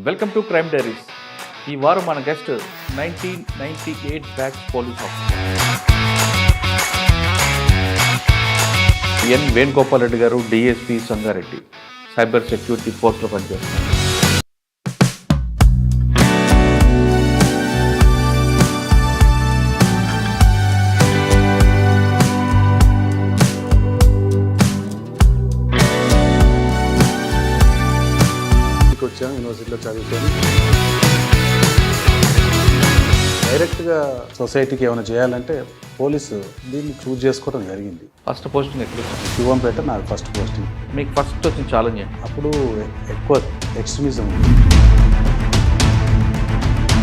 Welcome to crime diaries. ఈ వారం మన guest 1998 batch police officer N Venugopal Reddy garu, DSP Sangareddy, cyber security ఫోర్స్లో పనిచేస్తున్నారు. వచ్చాము యూనివర్సిటీలో చదువుకొని డైరెక్ట్గా సొసైటీకి ఏమైనా చేయాలంటే పోలీసు దీన్ని చూజ్ చేసుకోవడం జరిగింది. ఫస్ట్ పోస్టింగ్ ఎక్కడ వచ్చింది? శివంపేట నాకు ఫస్ట్ పోస్టింగ్. మీకు ఫస్ట్ వచ్చిన ఛాలెంజ్ ఏంటి? అప్పుడు ఎక్కువ ఎక్స్ట్రీమిజం,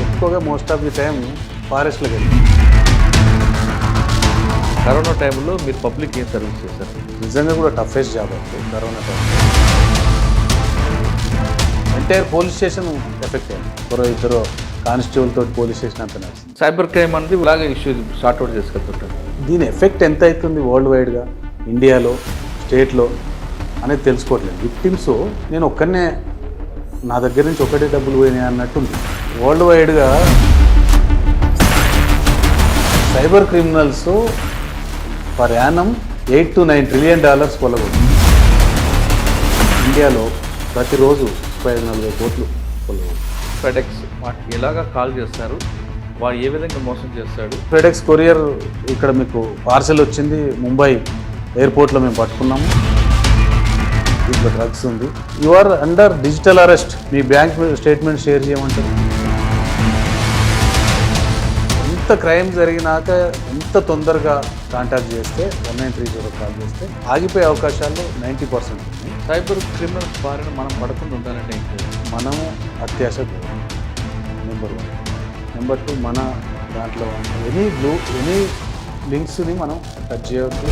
ఎక్కువగా మోస్ట్ ఆఫ్ ది టైం ఫారెస్ట్లోకి వెళ్ళి. కరోనా టైంలో మీరు పబ్లిక్ ఏం సర్వీస్ చేశారు? నిజంగా కూడా టఫెస్ట్ జాబ్ అవుతుంది corona time. Entire police station effect అయింది. ఇద్దరు కానిస్టేబుల్ తోటి పోలీస్ స్టేషన్ అంతా నడిచింది. సైబర్ క్రైమ్ అనేది ఇలాగే ఇష్యూ సార్ట్అవుట్ చేసుకెళ్తుంటారు. దీని ఎఫెక్ట్ ఎంత అవుతుంది వరల్డ్ వైడ్గా, ఇండియాలో, స్టేట్లో అనేది తెలుసుకోవట్లేదు. విక్టిమ్స్ నేను ఒక్కనే, నా దగ్గర నుంచి ఒకటే డబ్బులు పోయినాయి అన్నట్టుంది. వరల్డ్ వైడ్గా cyber criminals per $8 to $9 trillion కొలగొచ్చు. ఇండియాలో ప్రతిరోజు 35-40 కోట్లు కొలగొచ్చు. ఫెడెక్స్ ఎలాగా కాల్ చేస్తారు, వాడు ఏ విధంగా మోసం చేస్తాడు? ఫెడెక్స్ కొరియర్ ఇక్కడ మీకు పార్సెల్ వచ్చింది, ముంబై ఎయిర్పోర్ట్లో మేము పట్టుకున్నాము. దీంట్లో డ్రగ్స్ ఉంది. You are under digital arrest. మీ బ్యాంక్ స్టేట్మెంట్ షేర్ చేయమంటారు. ఎంత క్రైమ్ జరిగినాక ఎంత తొందరగా కాంటాక్ట్ చేస్తే 1930 కాల్ చేస్తే ఆగిపోయే అవకాశాలు 90%. సైబర్ క్రిమినల్స్ బారిన మనం పడకుండా ఉండాలంటే ఏంటి? మనము అత్యాశ నెంబర్ 1. నెంబర్ 2, మన దాంట్లో ఎనీ లింక్స్ని మనం టచ్ చేయవద్దు.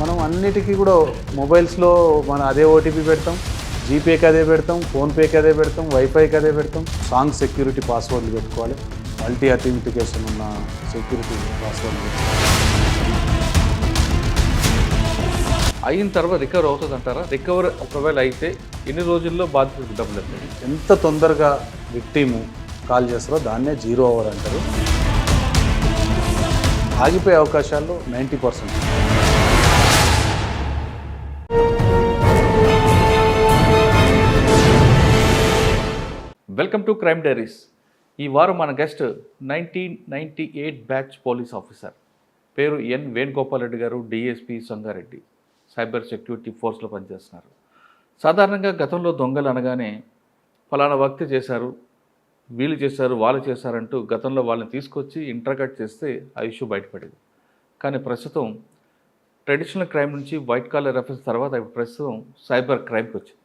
మనం అన్నిటికీ కూడా మొబైల్స్లో మనం అదే ఓటీపీ పెడతాం, జీపేకి అదే పెడతాం, ఫోన్పేకి అదే పెడతాం, వైఫైకి అదే పెడతాం. సాంగ్ సెక్యూరిటీ పాస్వర్డ్లు పెట్టుకోవాలి. మల్టీ అథెంటికేషన్ ఉన్న సెక్యూరిటీ పాస్వర్డ్లు అయిన తర్వాత రికవర్ అవుతుంది అంటారా? రికవర్ ఒకవేళ అయితే ఎన్ని రోజుల్లో బాధ్యతకు డబ్బులు వస్తాయి? ఎంత తొందరగా విక్టిము కాల్ చేస్తారో దాన్నే 0 hour అంటారు. ఆగిపోయే అవకాశాలు 90%. Welcome to crime diaries. ఈ వారం మన గెస్ట్ 1998 బ్యాచ్ పోలీస్ ఆఫీసర్, పేరు ఎన్ Venugopal Reddy garu, DSP Sangareddy, cyber security ఫోర్స్లో పనిచేస్తున్నారు. సాధారణంగా గతంలో దొంగలు అనగానే ఫలానా వ్యక్తి చేశారు, వీళ్ళు చేశారు, వాళ్ళు చేశారంటూ గతంలో వాళ్ళని తీసుకొచ్చి ఇంటర్గేట్ చేస్తే ఆ ఇష్యూ బయటపడేది. కానీ ప్రస్తుతం ట్రెడిషనల్ క్రైమ్ నుంచి వైట్ కాలర్ అఫెన్స్ తర్వాత ఇప్పుడు ప్రస్తుతం సైబర్ క్రైమ్కి వచ్చింది.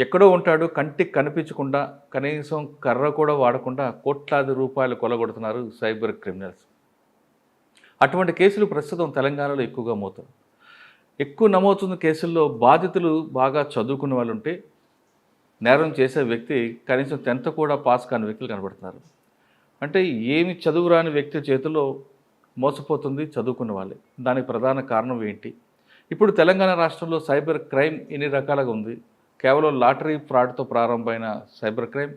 ఎక్కడో ఉంటాడు, కంటికి కనిపించకుండా, కనీసం కర్ర కూడా వాడకుండా కోట్లాది రూపాయలు కొలగొడుతున్నారు సైబర్ క్రిమినల్స్. అటువంటి కేసులు ప్రస్తుతం తెలంగాణలో ఎక్కువగా మోతారు. ఎక్కువ నమోదుతున్న కేసుల్లో బాధితులు బాగా చదువుకున్న వాళ్ళు ఉంటే, నేరం చేసే వ్యక్తి కనీసం 10th కూడా పాస్ కాని వ్యక్తులు కనబడుతున్నారు. అంటే ఏమి చదువురాని వ్యక్తి చేతిలో మోసపోతుంది చదువుకున్న వాళ్ళే. దానికి ప్రధాన కారణం ఏంటి? ఇప్పుడు తెలంగాణ రాష్ట్రంలో సైబర్ క్రైమ్ ఎన్ని రకాలుగా ఉంది? కేవలం లాటరీ ఫ్రాడ్తో ప్రారంభమైన సైబర్ క్రైమ్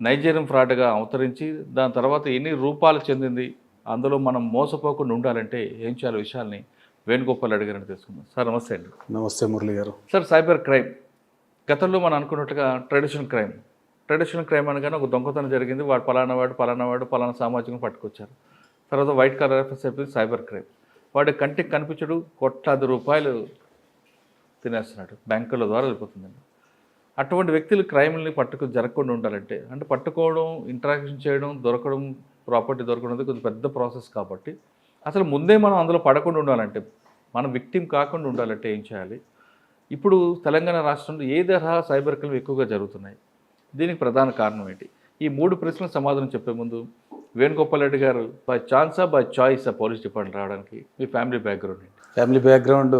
నైజీరియన్ ఫ్రాడ్గా అవతరించి దాని తర్వాత ఎన్ని రూపాలు చెందింది, అందులో మనం మోసపోకుండా ఉండాలంటే ఏం చేయాలి విషయాల్ని వేణుగోపాల్ రెడ్డి గారిని తెలుసుకుందాం. సార్ నమస్తే అండి. నమస్తే మురళి గారు. సార్, సైబర్ క్రైమ్ గతంలో మనం అనుకున్నట్టుగా ట్రెడిషనల్ క్రైమ్ అనగానే ఒక దొంగతనం జరిగింది, వాడు పలానా సామాజికం పట్టుకొచ్చారు. తర్వాత వైట్ కాలర్ అఫెన్స్ అయిపోయింది సైబర్ క్రైమ్. వాడి కంటికి కనిపించడు, కోట్లాది రూపాయలు తినేస్తున్నాడు, బ్యాంకుల ద్వారా వెళ్ళిపోతుందండి. అటువంటి వ్యక్తులు క్రైమ్ని జరగకుండా ఉండాలంటే, అంటే పట్టుకోవడం, ఇంటరాక్షన్ చేయడం, దొరకడం, ప్రాపర్టీ దొరకడం కొంచెం పెద్ద ప్రాసెస్ కాబట్టి అసలు ముందే మనం అందులో పడకుండా ఉండాలంటే, మనం విక్టిమ్ కాకుండా ఉండాలంటే ఏం చేయాలి? ఇప్పుడు తెలంగాణ రాష్ట్రంలో ఏ తరహా సైబర్ క్రైమ్ ఎక్కువగా జరుగుతున్నాయి, దీనికి ప్రధాన కారణం ఏంటి? ఈ 3 ప్రశ్నలకు సమాధానం చెప్పే ముందు, వేణుగోపాల్ రెడ్డి గారు బై ఛాన్సా బై చాయిస్ పోలీస్ డిపార్ట్మెంట్ రావడానికి మీ ఫ్యామిలీ బ్యాక్గ్రౌండ్ ఏంటి? ఫ్యామిలీ బ్యాక్గ్రౌండ్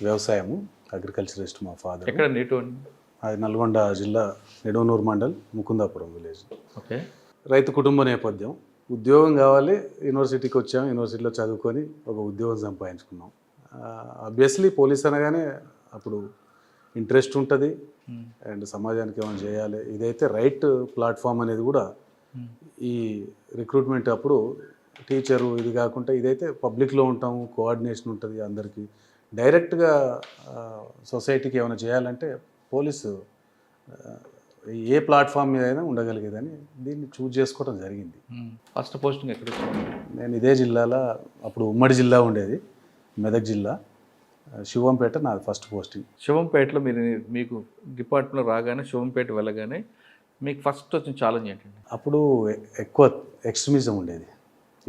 వ్యవసాయము, అగ్రికల్చరిస్ట్. మా ఫాదర్. ఎక్కడ నీటు? అది నల్గొండ జిల్లా, నిడవనూరు మండల్, ముకుందాపురం విలేజ్. ఓకే. రైతు కుటుంబ నేపథ్యం. ఉద్యోగం కావాలి, యూనివర్సిటీకి వచ్చాము, యూనివర్సిటీలో చదువుకొని ఒక ఉద్యోగం సంపాదించుకున్నాం. ఆబ్వియస్లీ పోలీస్ అనగానే అప్పుడు ఇంట్రెస్ట్ ఉంటుంది అండ్ సమాజానికి ఏమైనా చేయాలి, ఇదైతే రైట్ ప్లాట్ఫామ్ అనేది కూడా ఈ రిక్రూట్మెంట్ అప్పుడు టీచరు ఇది కాకుండా ఇదైతే పబ్లిక్లో ఉంటాము, కోఆర్డినేషన్ ఉంటుంది అందరికీ. డైరెక్ట్గా సొసైటీకి ఏమైనా చేయాలంటే పోలీసు ఏ ప్లాట్ఫామ్ మీద అయినా ఉండగలిగేదని దీన్ని చూజ్ చేసుకోవడం జరిగింది. ఫస్ట్ పోస్టింగ్ ఎక్కడ వచ్చింది? నేను ఇదే జిల్లాలో, అప్పుడు ఉమ్మడి జిల్లా ఉండేది మెదక్ జిల్లా, శివంపేట నాది ఫస్ట్ పోస్టింగ్. శివంపేటలో మీకు డిపార్ట్మెంట్లో రాగానే శివంపేట వెళ్ళగానే మీకు ఫస్ట్ వచ్చిన ఛాలెంజ్ ఏంటండి? అప్పుడు ఎక్కువ ఎక్స్ట్రీమిజం ఉండేది.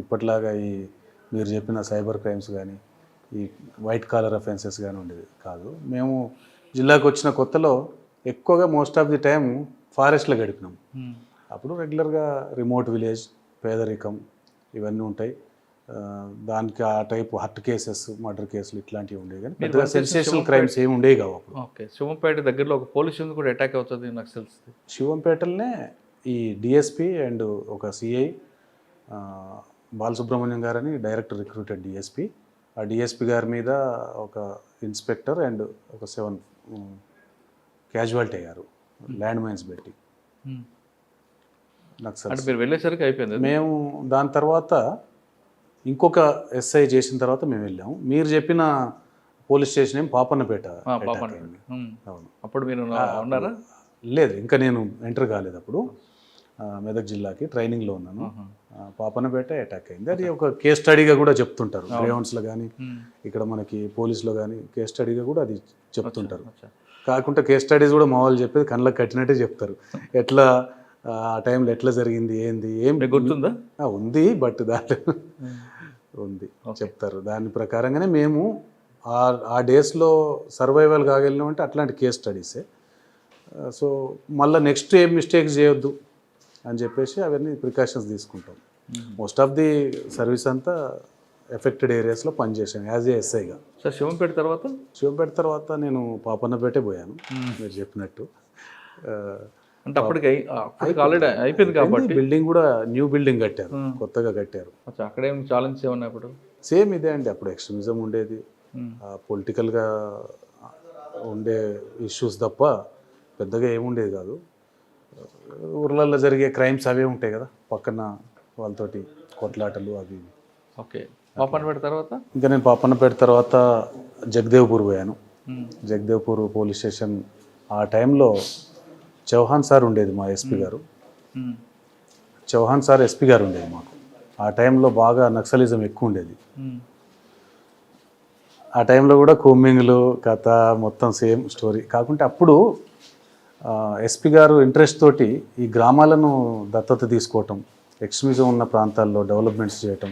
ఇప్పట్లాగా ఈ మీరు చెప్పిన సైబర్ క్రైమ్స్ కానీ ఈ వైట్ కాలర్ అఫెన్సెస్ కానీ ఉండేది కాదు. మేము జిల్లాకు వచ్చిన కొత్తలో ఎక్కువగా మోస్ట్ ఆఫ్ ది టైం ఫారెస్ట్లో గడిపినాం. అప్పుడు రెగ్యులర్గా రిమోట్ విలేజ్, పేదరికం ఇవన్నీ ఉంటాయి. దానికి ఆ టైప్ హర్ట్ కేసెస్, మర్డర్ కేసులు ఇట్లాంటివి ఉండేవి, కానీ పెద్దగా సెన్సేషనల్ క్రైమ్స్ ఏమి ఉండేవి కావు అప్పుడు. ఓకే, శివంపేట దగ్గరలో ఒక పోలీస్ స్టేషన్ కూడా అటాక్ అవుతుంది నాకు తెలుస్తుంది. శివంపేటలోనే ఈ డిఎస్పి అండ్ ఒక సిఐ బాలసుబ్రహ్మణ్యం గారని డైరెక్ట్ రిక్రూటెడ్ డిఎస్పి, ఆ డిఎస్పి గారి మీద ఒక ఇన్స్పెక్టర్ అండ్ ఒక 7 క్యాజువాలిటీ అయ్యారు ల్యాండ్ మైన్స్ పెట్టి. అంటే మీరు వెళ్ళేసరికి అయిపోయింది. మేము దాని తర్వాత ఇంకొక ఎస్ఐ చేసిన తర్వాత మేము వెళ్ళాము. మీరు చెప్పిన పోలీస్ స్టేషన్ ఏం పాపన్నపేట. అవును, అప్పుడు మీరు ఉన్నారా? లేదు, ఇంకా నేను ఎంటర్ కాలేదు. అప్పుడు మెదక్ జిల్లాకి ట్రైనింగ్లో ఉన్నాను. పాపన్నపేట అటాక్ అయింది. అది ఒక కేస్ స్టడీగా కూడా చెప్తుంటారు గ్రౌండ్స్లో కానీ ఇక్కడ మనకి పోలీసులో కానీ కేస్ స్టడీగా కూడా అది చెప్తుంటారు. కాకుండా కేస్ స్టడీస్ కూడా మా వాళ్ళు చెప్పేది కళ్ళకి కట్టినట్టే చెప్తారు. ఎట్లా ఆ టైంలో ఎట్లా జరిగింది ఏంది ఏం గుర్తుందా? ఉంది, బట్ దాంట్లో ఉంది చెప్తారు. దాని ప్రకారంగానే మేము ఆ డేస్లో సర్వైవల్ కాగలిగినామంటే అట్లాంటి కేస్ స్టడీసే. సో మళ్ళీ నెక్స్ట్ ఏం మిస్టేక్స్ చేయొద్దు అని చెప్పేసి అవన్నీ ప్రికాషన్స్ తీసుకుంటాం. మోస్ట్ ఆఫ్ ది సర్వీస్ అంతా ఎఫెక్టెడ్ ఏరియాస్లో పనిచేశాను యాజ్ ఏ ఎస్ఐగా. సార్ శివంపేట తర్వాత నేను పాపన్నపేటే పోయాను మీరు చెప్పినట్టు. అంటే అప్పటికి ఆల్రెడీ అయిపోయింది కాబట్టి బిల్డింగ్ కూడా న్యూ బిల్డింగ్ కట్టారు, కొత్తగా కట్టారు. అక్కడేం ఛాలెంజ్ ఏమన్నా? అప్పుడు సేమ్ ఇదే అండి. అప్పుడు ఎక్స్ట్రీమిజం ఉండేది, పొలిటికల్గా ఉండే ఇష్యూస్ తప్ప పెద్దగా ఏముండేది కాదు. ఊర్లలో జరిగే క్రైమ్స్ అవే ఉంటాయి కదా, పక్కన వాళ్ళతోటి కొట్లాటలు అవి. ఓకే, పాపన్నపేట తర్వాత ఇంకా నేను పాపన్నపేట తర్వాత జగదేవ్పూర్ పోయాను. జగదేవ్పూర్ పోలీస్ స్టేషన్ ఆ టైంలో చౌహాన్ సార్ ఉండేది మా ఎస్పీ గారు. చౌహాన్ సార్ ఎస్పీ గారు ఉండేది మాకు. ఆ టైంలో బాగా నక్సలిజం ఎక్కువ ఉండేది. ఆ టైంలో కూడా కూంబింగ్లు కథ మొత్తం సేమ్ స్టోరీ. కాకుంటే అప్పుడు ఎస్పీ గారు ఇంట్రెస్ట్ తోటి ఈ గ్రామాలను దత్తత తీసుకోవటం, ఎక్స్ట్రీమిజం ఉన్న ప్రాంతాల్లో డెవలప్మెంట్స్ చేయటం,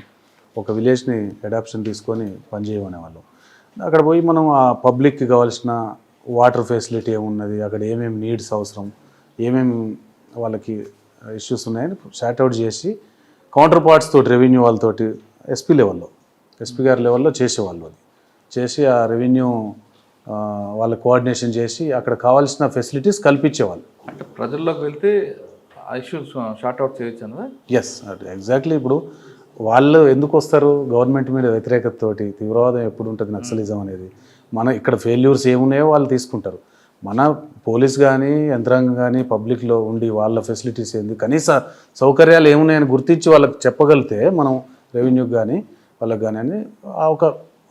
ఒక విలేజ్ని అడాప్షన్ తీసుకొని పనిచేయమనేవాళ్ళు. అక్కడ పోయి మనం ఆ పబ్లిక్కి కావాల్సిన వాటర్ ఫెసిలిటీ ఏమున్నది, అక్కడ ఏమేమి నీడ్స్ అవసరం, ఏమేమి వాళ్ళకి ఇష్యూస్ ఉన్నాయని షార్ట్అవుట్ చేసి కౌంటర్ పార్ట్స్ తోటి రెవెన్యూ వాళ్ళతోటి ఎస్పీ గారి లెవెల్లో చేసేవాళ్ళు. అది చేసి ఆ రెవెన్యూ వాళ్ళ కోఆర్డినేషన్ చేసి అక్కడ కావాల్సిన ఫెసిలిటీస్ కల్పించేవాళ్ళు. అంటే ప్రజల్లోకి వెళ్తే ఇష్యూస్ షార్ట్అవుట్ చేయొచ్చు అన్నదా? Yes, exactly. ఇప్పుడు వాళ్ళు ఎందుకు వస్తారు? గవర్నమెంట్ మీద వ్యతిరేకతతోటి. తీవ్రవాదం ఎప్పుడు ఉంటుంది, నక్సలిజం అనేది. మన ఇక్కడ ఫెయిల్యూర్స్ ఏమున్నాయో వాళ్ళు తీసుకుంటారు. మన పోలీస్ కానీ యంత్రాంగం కానీ పబ్లిక్లో ఉండి వాళ్ళ ఫెసిలిటీస్ ఏంది, కనీస సౌకర్యాలు ఏమున్నాయని గుర్తించి వాళ్ళకి చెప్పగలిగితే మనం రెవెన్యూకి కానీ వాళ్ళకి కానీ అని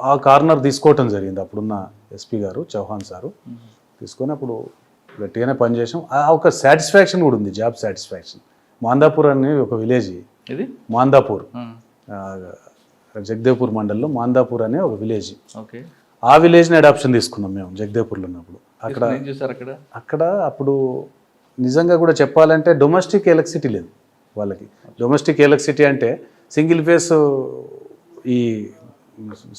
ఆ కార్నర్ తీసుకోవటం జరిగింది. అప్పుడున్న ఎస్పీ గారు చౌహాన్ సారు తీసుకొని అప్పుడు గట్టిగానే పనిచేసాం. ఆ ఒక సాటిస్ఫాక్షన్ కూడా ఉంది, జాబ్ సాటిస్ఫాక్షన్. మాందాపూర్ అనే ఒక విలేజ్, ఇది మాందాపూర్ జగదేవ్పూర్ మండలంలో మాందాపూర్ అనే ఒక విలేజ్. ఓకే, ఆ విలేజ్ని అడాప్షన్ తీసుకున్నాం మేము జగదేవ్పూర్లో ఉన్నప్పుడు. అక్కడ అప్పుడు నిజంగా కూడా చెప్పాలంటే డొమెస్టిక్ ఎలక్ట్రిసిటీ లేదు వాళ్ళకి. డొమెస్టిక్ ఎలక్ట్రిసిటీ అంటే సింగిల్ ఫేస్ ఈ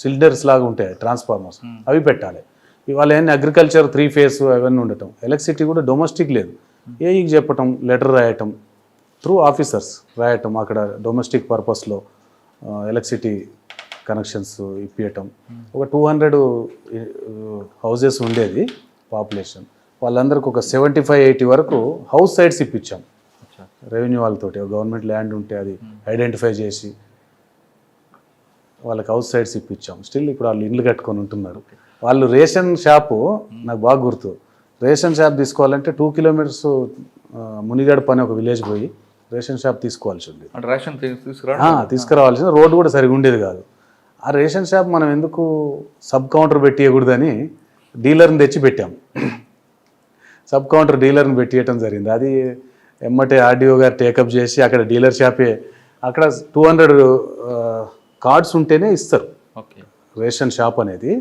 సిలిండర్స్ లాగా ఉంటాయి ట్రాన్స్ఫార్మర్స్, అవి పెట్టాలి. ఇవాళ ఏంటి అగ్రికల్చర్ 3 ఫేస్ అవన్నీ ఉండటం, ఎలక్ట్రిసిటీ కూడా డొమెస్టిక్ లేదు. ఏఈకి చెప్పటం, లెటర్ రాయటం, త్రూ ఆఫీసర్స్ రాయటం, అక్కడ డొమెస్టిక్ పర్పస్లో ఎలక్ట్రిసిటీ కనెక్షన్స్ ఇప్పించటం. ఒక 200 హౌజెస్ ఉండేది పాపులేషన్. వాళ్ళందరికీ ఒక 75-80 వరకు హౌస్ సైట్స్ ఇప్పించాం రెవెన్యూ వాళ్ళతోటి. గవర్నమెంట్ ల్యాండ్ ఉంటే అది ఐడెంటిఫై చేసి వాళ్ళకి హౌస్ సైట్స్ ఇప్పించాం. స్టిల్ ఇప్పుడు వాళ్ళు ఇండ్లు కట్టుకొని ఉంటున్నారు. వాళ్ళు రేషన్ షాపు నాకు బాగా గుర్తు, రేషన్ షాప్ తీసుకోవాలంటే 2 కిలోమీటర్స్ మునిగడప అని ఒక విలేజ్ పోయి రేషన్ షాప్ తీసుకోవాల్సి ఉంది. అంటే రేషన్ తీసుకురా తీసుకురావాల్సిన రోడ్డు కూడా సరిగా ఉండేది కాదు. ఆ రేషన్ షాప్ మనం ఎందుకు సబ్ కౌంటర్ పెట్టియకూడదని డీలర్ని తెచ్చి పెట్టాం. సబ్ కౌంటర్ డీలర్ని పెట్టియటం జరిగింది. అది ఎమ్మటే ఆర్డీఓ గారు టేకప్ చేసి అక్కడ డీలర్ షాపే అక్కడ 200 కార్డ్స్ ఉంటేనే ఇస్తారు ఓకే రేషన్ షాప్ అనేది.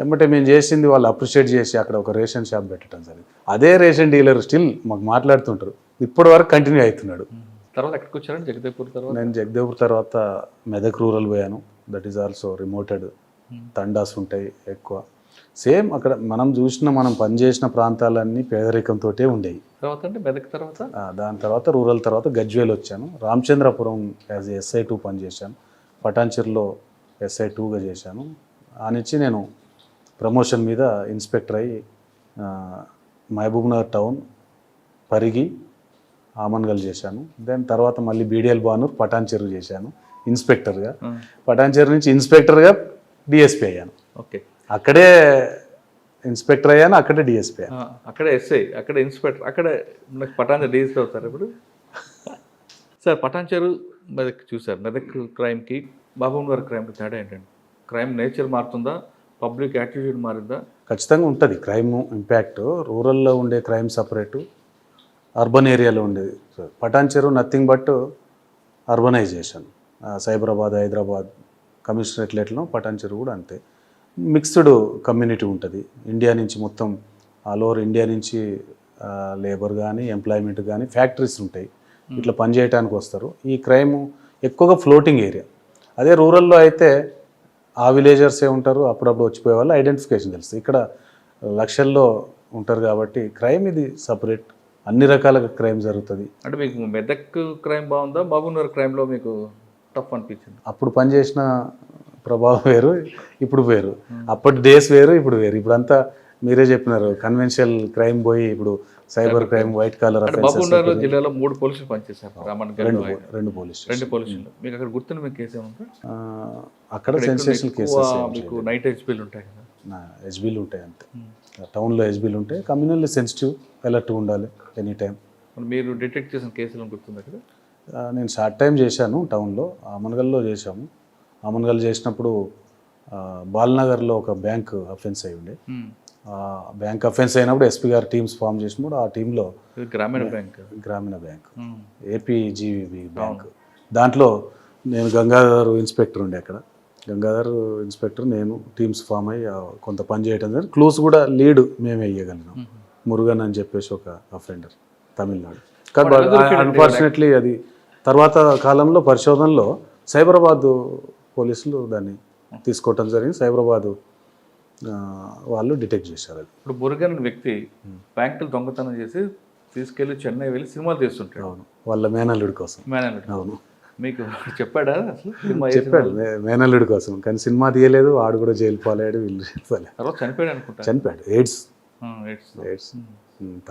ఎమ్మటే మేము చేసింది వాళ్ళు అప్రిషియేట్ చేసి అక్కడ ఒక రేషన్ షాప్ పెట్టడం జరిగింది. అదే రేషన్ డీలర్ స్టిల్ మాకు మాట్లాడుతుంటారు, ఇప్పటి వరకు కంటిన్యూ అవుతున్నాడు. తర్వాత ఎక్కడికి వచ్చారండి జగదేవ్పూర్ తర్వాత? నేను జగదేవ్పూర్ తర్వాత మెదక్ రూరల్ పోయాను. దట్ ఈస్ ఆల్సో రిమోటెడ్, తండాస్ ఉంటాయి ఎక్కువ. సేమ్ అక్కడ మనం చూసిన మనం పనిచేసిన ప్రాంతాలన్నీ పేదరికంతో ఉండేవి. తర్వాత అంటే మెదక్ తర్వాత దాని తర్వాత రూరల్ తర్వాత గజ్వేల్ వచ్చాను. రామచంద్రపురం యాజ్ SI2 పనిచేశాను. పటాన్చెరులో SI2గా చేశాను. ఆ నుంచి నేను ప్రమోషన్ మీద ఇన్స్పెక్టర్ అయ్యి మహబూబ్నగర్ టౌన్, పరిగి, ఆమన్గల్ చేశాను. దెన్ తర్వాత మళ్ళీ BDL బానూర్, పటాన్చెరు చేశాను ఇన్స్పెక్టర్గా. పటాన్చెరు నుంచి ఇన్స్పెక్టర్గా DSP అయ్యాను. ఓకే అక్కడే ఇన్స్పెక్టర్ అయ్యాను, అక్కడే DSP అయ్యాను. అక్కడే SI, అక్కడే ఇన్స్పెక్టర్, అక్కడే నాకు పటాన్చెరు DSP అవుతారు ఇప్పుడు. సార్ పటాన్చెరు మెదక్ చూసారు. మెదక్ క్రైమ్కి మహబూబ్నగర్ క్రైమ్కి తేడా ఏంటండి? క్రైమ్ నేచర్ మారుతుందా? పబ్లిక్ యాటిట్యూడ్ మారిందా? ఖచ్చితంగా ఉంటుంది క్రైమ్ ఇంపాక్ట్. రూరల్లో ఉండే క్రైమ్ సపరేటు, అర్బన్ ఏరియాలో ఉండేది. Patancheru nothing but urbanisation. Cyberabad, Hyderabad కమిషనరేట్లలో పటాన్చెరు కూడా అంతే. మిక్స్డ్ కమ్యూనిటీ ఉంటుంది. ఇండియా నుంచి మొత్తం ఆల్ ఓవర్ ఇండియా నుంచి లేబర్ కానీ, ఎంప్లాయ్మెంట్ కానీ, ఫ్యాక్టరీస్ ఉంటాయి. ఇట్లా పనిచేయడానికి వస్తారు. ఈ క్రైమ్ ఎక్కువగా ఫ్లోటింగ్ ఏరియా. అదే రూరల్లో అయితే ఆ విలేజర్సే ఉంటారు, అప్పుడప్పుడు వచ్చిపోయే వాళ్ళు ఐడెంటిఫికేషన్ తెలుస్తుంది. ఇక్కడ లక్షల్లో ఉంటారు కాబట్టి క్రైమ్ ఇది సపరేట్. అన్ని రకాల క్రైమ్ జరుగుతుంది. అంటే మీకు మెదక్ క్రైమ్ బాగుందా, మహబూబ్నగర్ క్రైమ్లో మీకు టఫ్ అనిపించింది? అప్పుడు పనిచేసిన ప్రభావం వేరు, ఇప్పుడు వేరు. అప్పటి డేస్ వేరు, ఇప్పుడు వేరు. ఇప్పుడంతా మీరే చెప్పినారు కన్వెన్షనల్ క్రైమ్ పోయి ఇప్పుడు cyber crime, white collar Mahabubnagar జిల్లాలో 3 పోలీసులు పనిచేశారు. రెండు పోలీసులు. మీకు అక్కడ గుర్తున్న మీకు కేసు ఏమంటారు? అక్కడ సెన్సేషనల్ కేసెస్ మీకు నైట్ హెచ్బీలు ఉంటాయి కదా? హెచ్బీలు ఉంటాయి అంతే. టౌన్లో హెచ్బీలు ఉంటాయి. కమ్యూనల్లీ సెన్సిటివ్, అలర్ట్గా ఉండాలి ఎనీ టైం. మీరు డిటెక్ట్ చేసిన కేసులను గుర్తుంది అక్కడ? నేను షార్ట్ టైం చేశాను టౌన్లో. ఆమన్గల్లో చేశాము. ఆమన్గల్ చేసినప్పుడు బాల్నగర్లో ఒక బ్యాంక్ అఫెన్స్ అయి ఉండే. బ్యాంక్ అఫెన్స్ అయినప్పుడు SP గారు టీమ్స్ ఫామ్ చేసినప్పుడు ఆ టీంలో గ్రామీణ బ్యాంక్ APGB బ్యాంక్, దాంట్లో నేను గంగాధర్ ఇన్స్పెక్టర్ ఉండే. అక్కడ గంగాధర్ ఇన్స్పెక్టర్, నేను టీమ్స్ ఫామ్ అయ్యి కొంత పని చేయడం జరిగింది. క్లూస్ కూడా లీడ్ మేమే ఇవ్వగలిగినాం. మురుగన్ అని చెప్పేసి ఒక అఫెండర్, తమిళనాడు. కానీ అన్ఫార్చునేట్లీ అది తర్వాత కాలంలో పరిశోధనలో సైబరాబాద్ పోలీసులు దాన్ని తీసుకోవటం జరిగింది. సైబరాబాద్ వాళ్ళు డిటెక్ట్ చేశారు. అది ఇప్పుడు మురుగన్ వ్యక్తి బ్యాంకులు దొంగతనం చేసి తీసుకెళ్లి చెన్నై వెళ్ళి సినిమాలు తీస్తుంటాడు. అవును, వాళ్ళ మేనల్లుడి కోసం. అవును, మీకు చెప్పాడా అసలు? చెప్పాడు మేనల్లుడి కోసం, కానీ సినిమా తీయలేదు. ఆడు కూడా జైలు పాలయ్యాడు, వీళ్ళు తర్వాత చనిపోయాడు అనుకుంటా. చనిపోయాడు ఎయిడ్స్.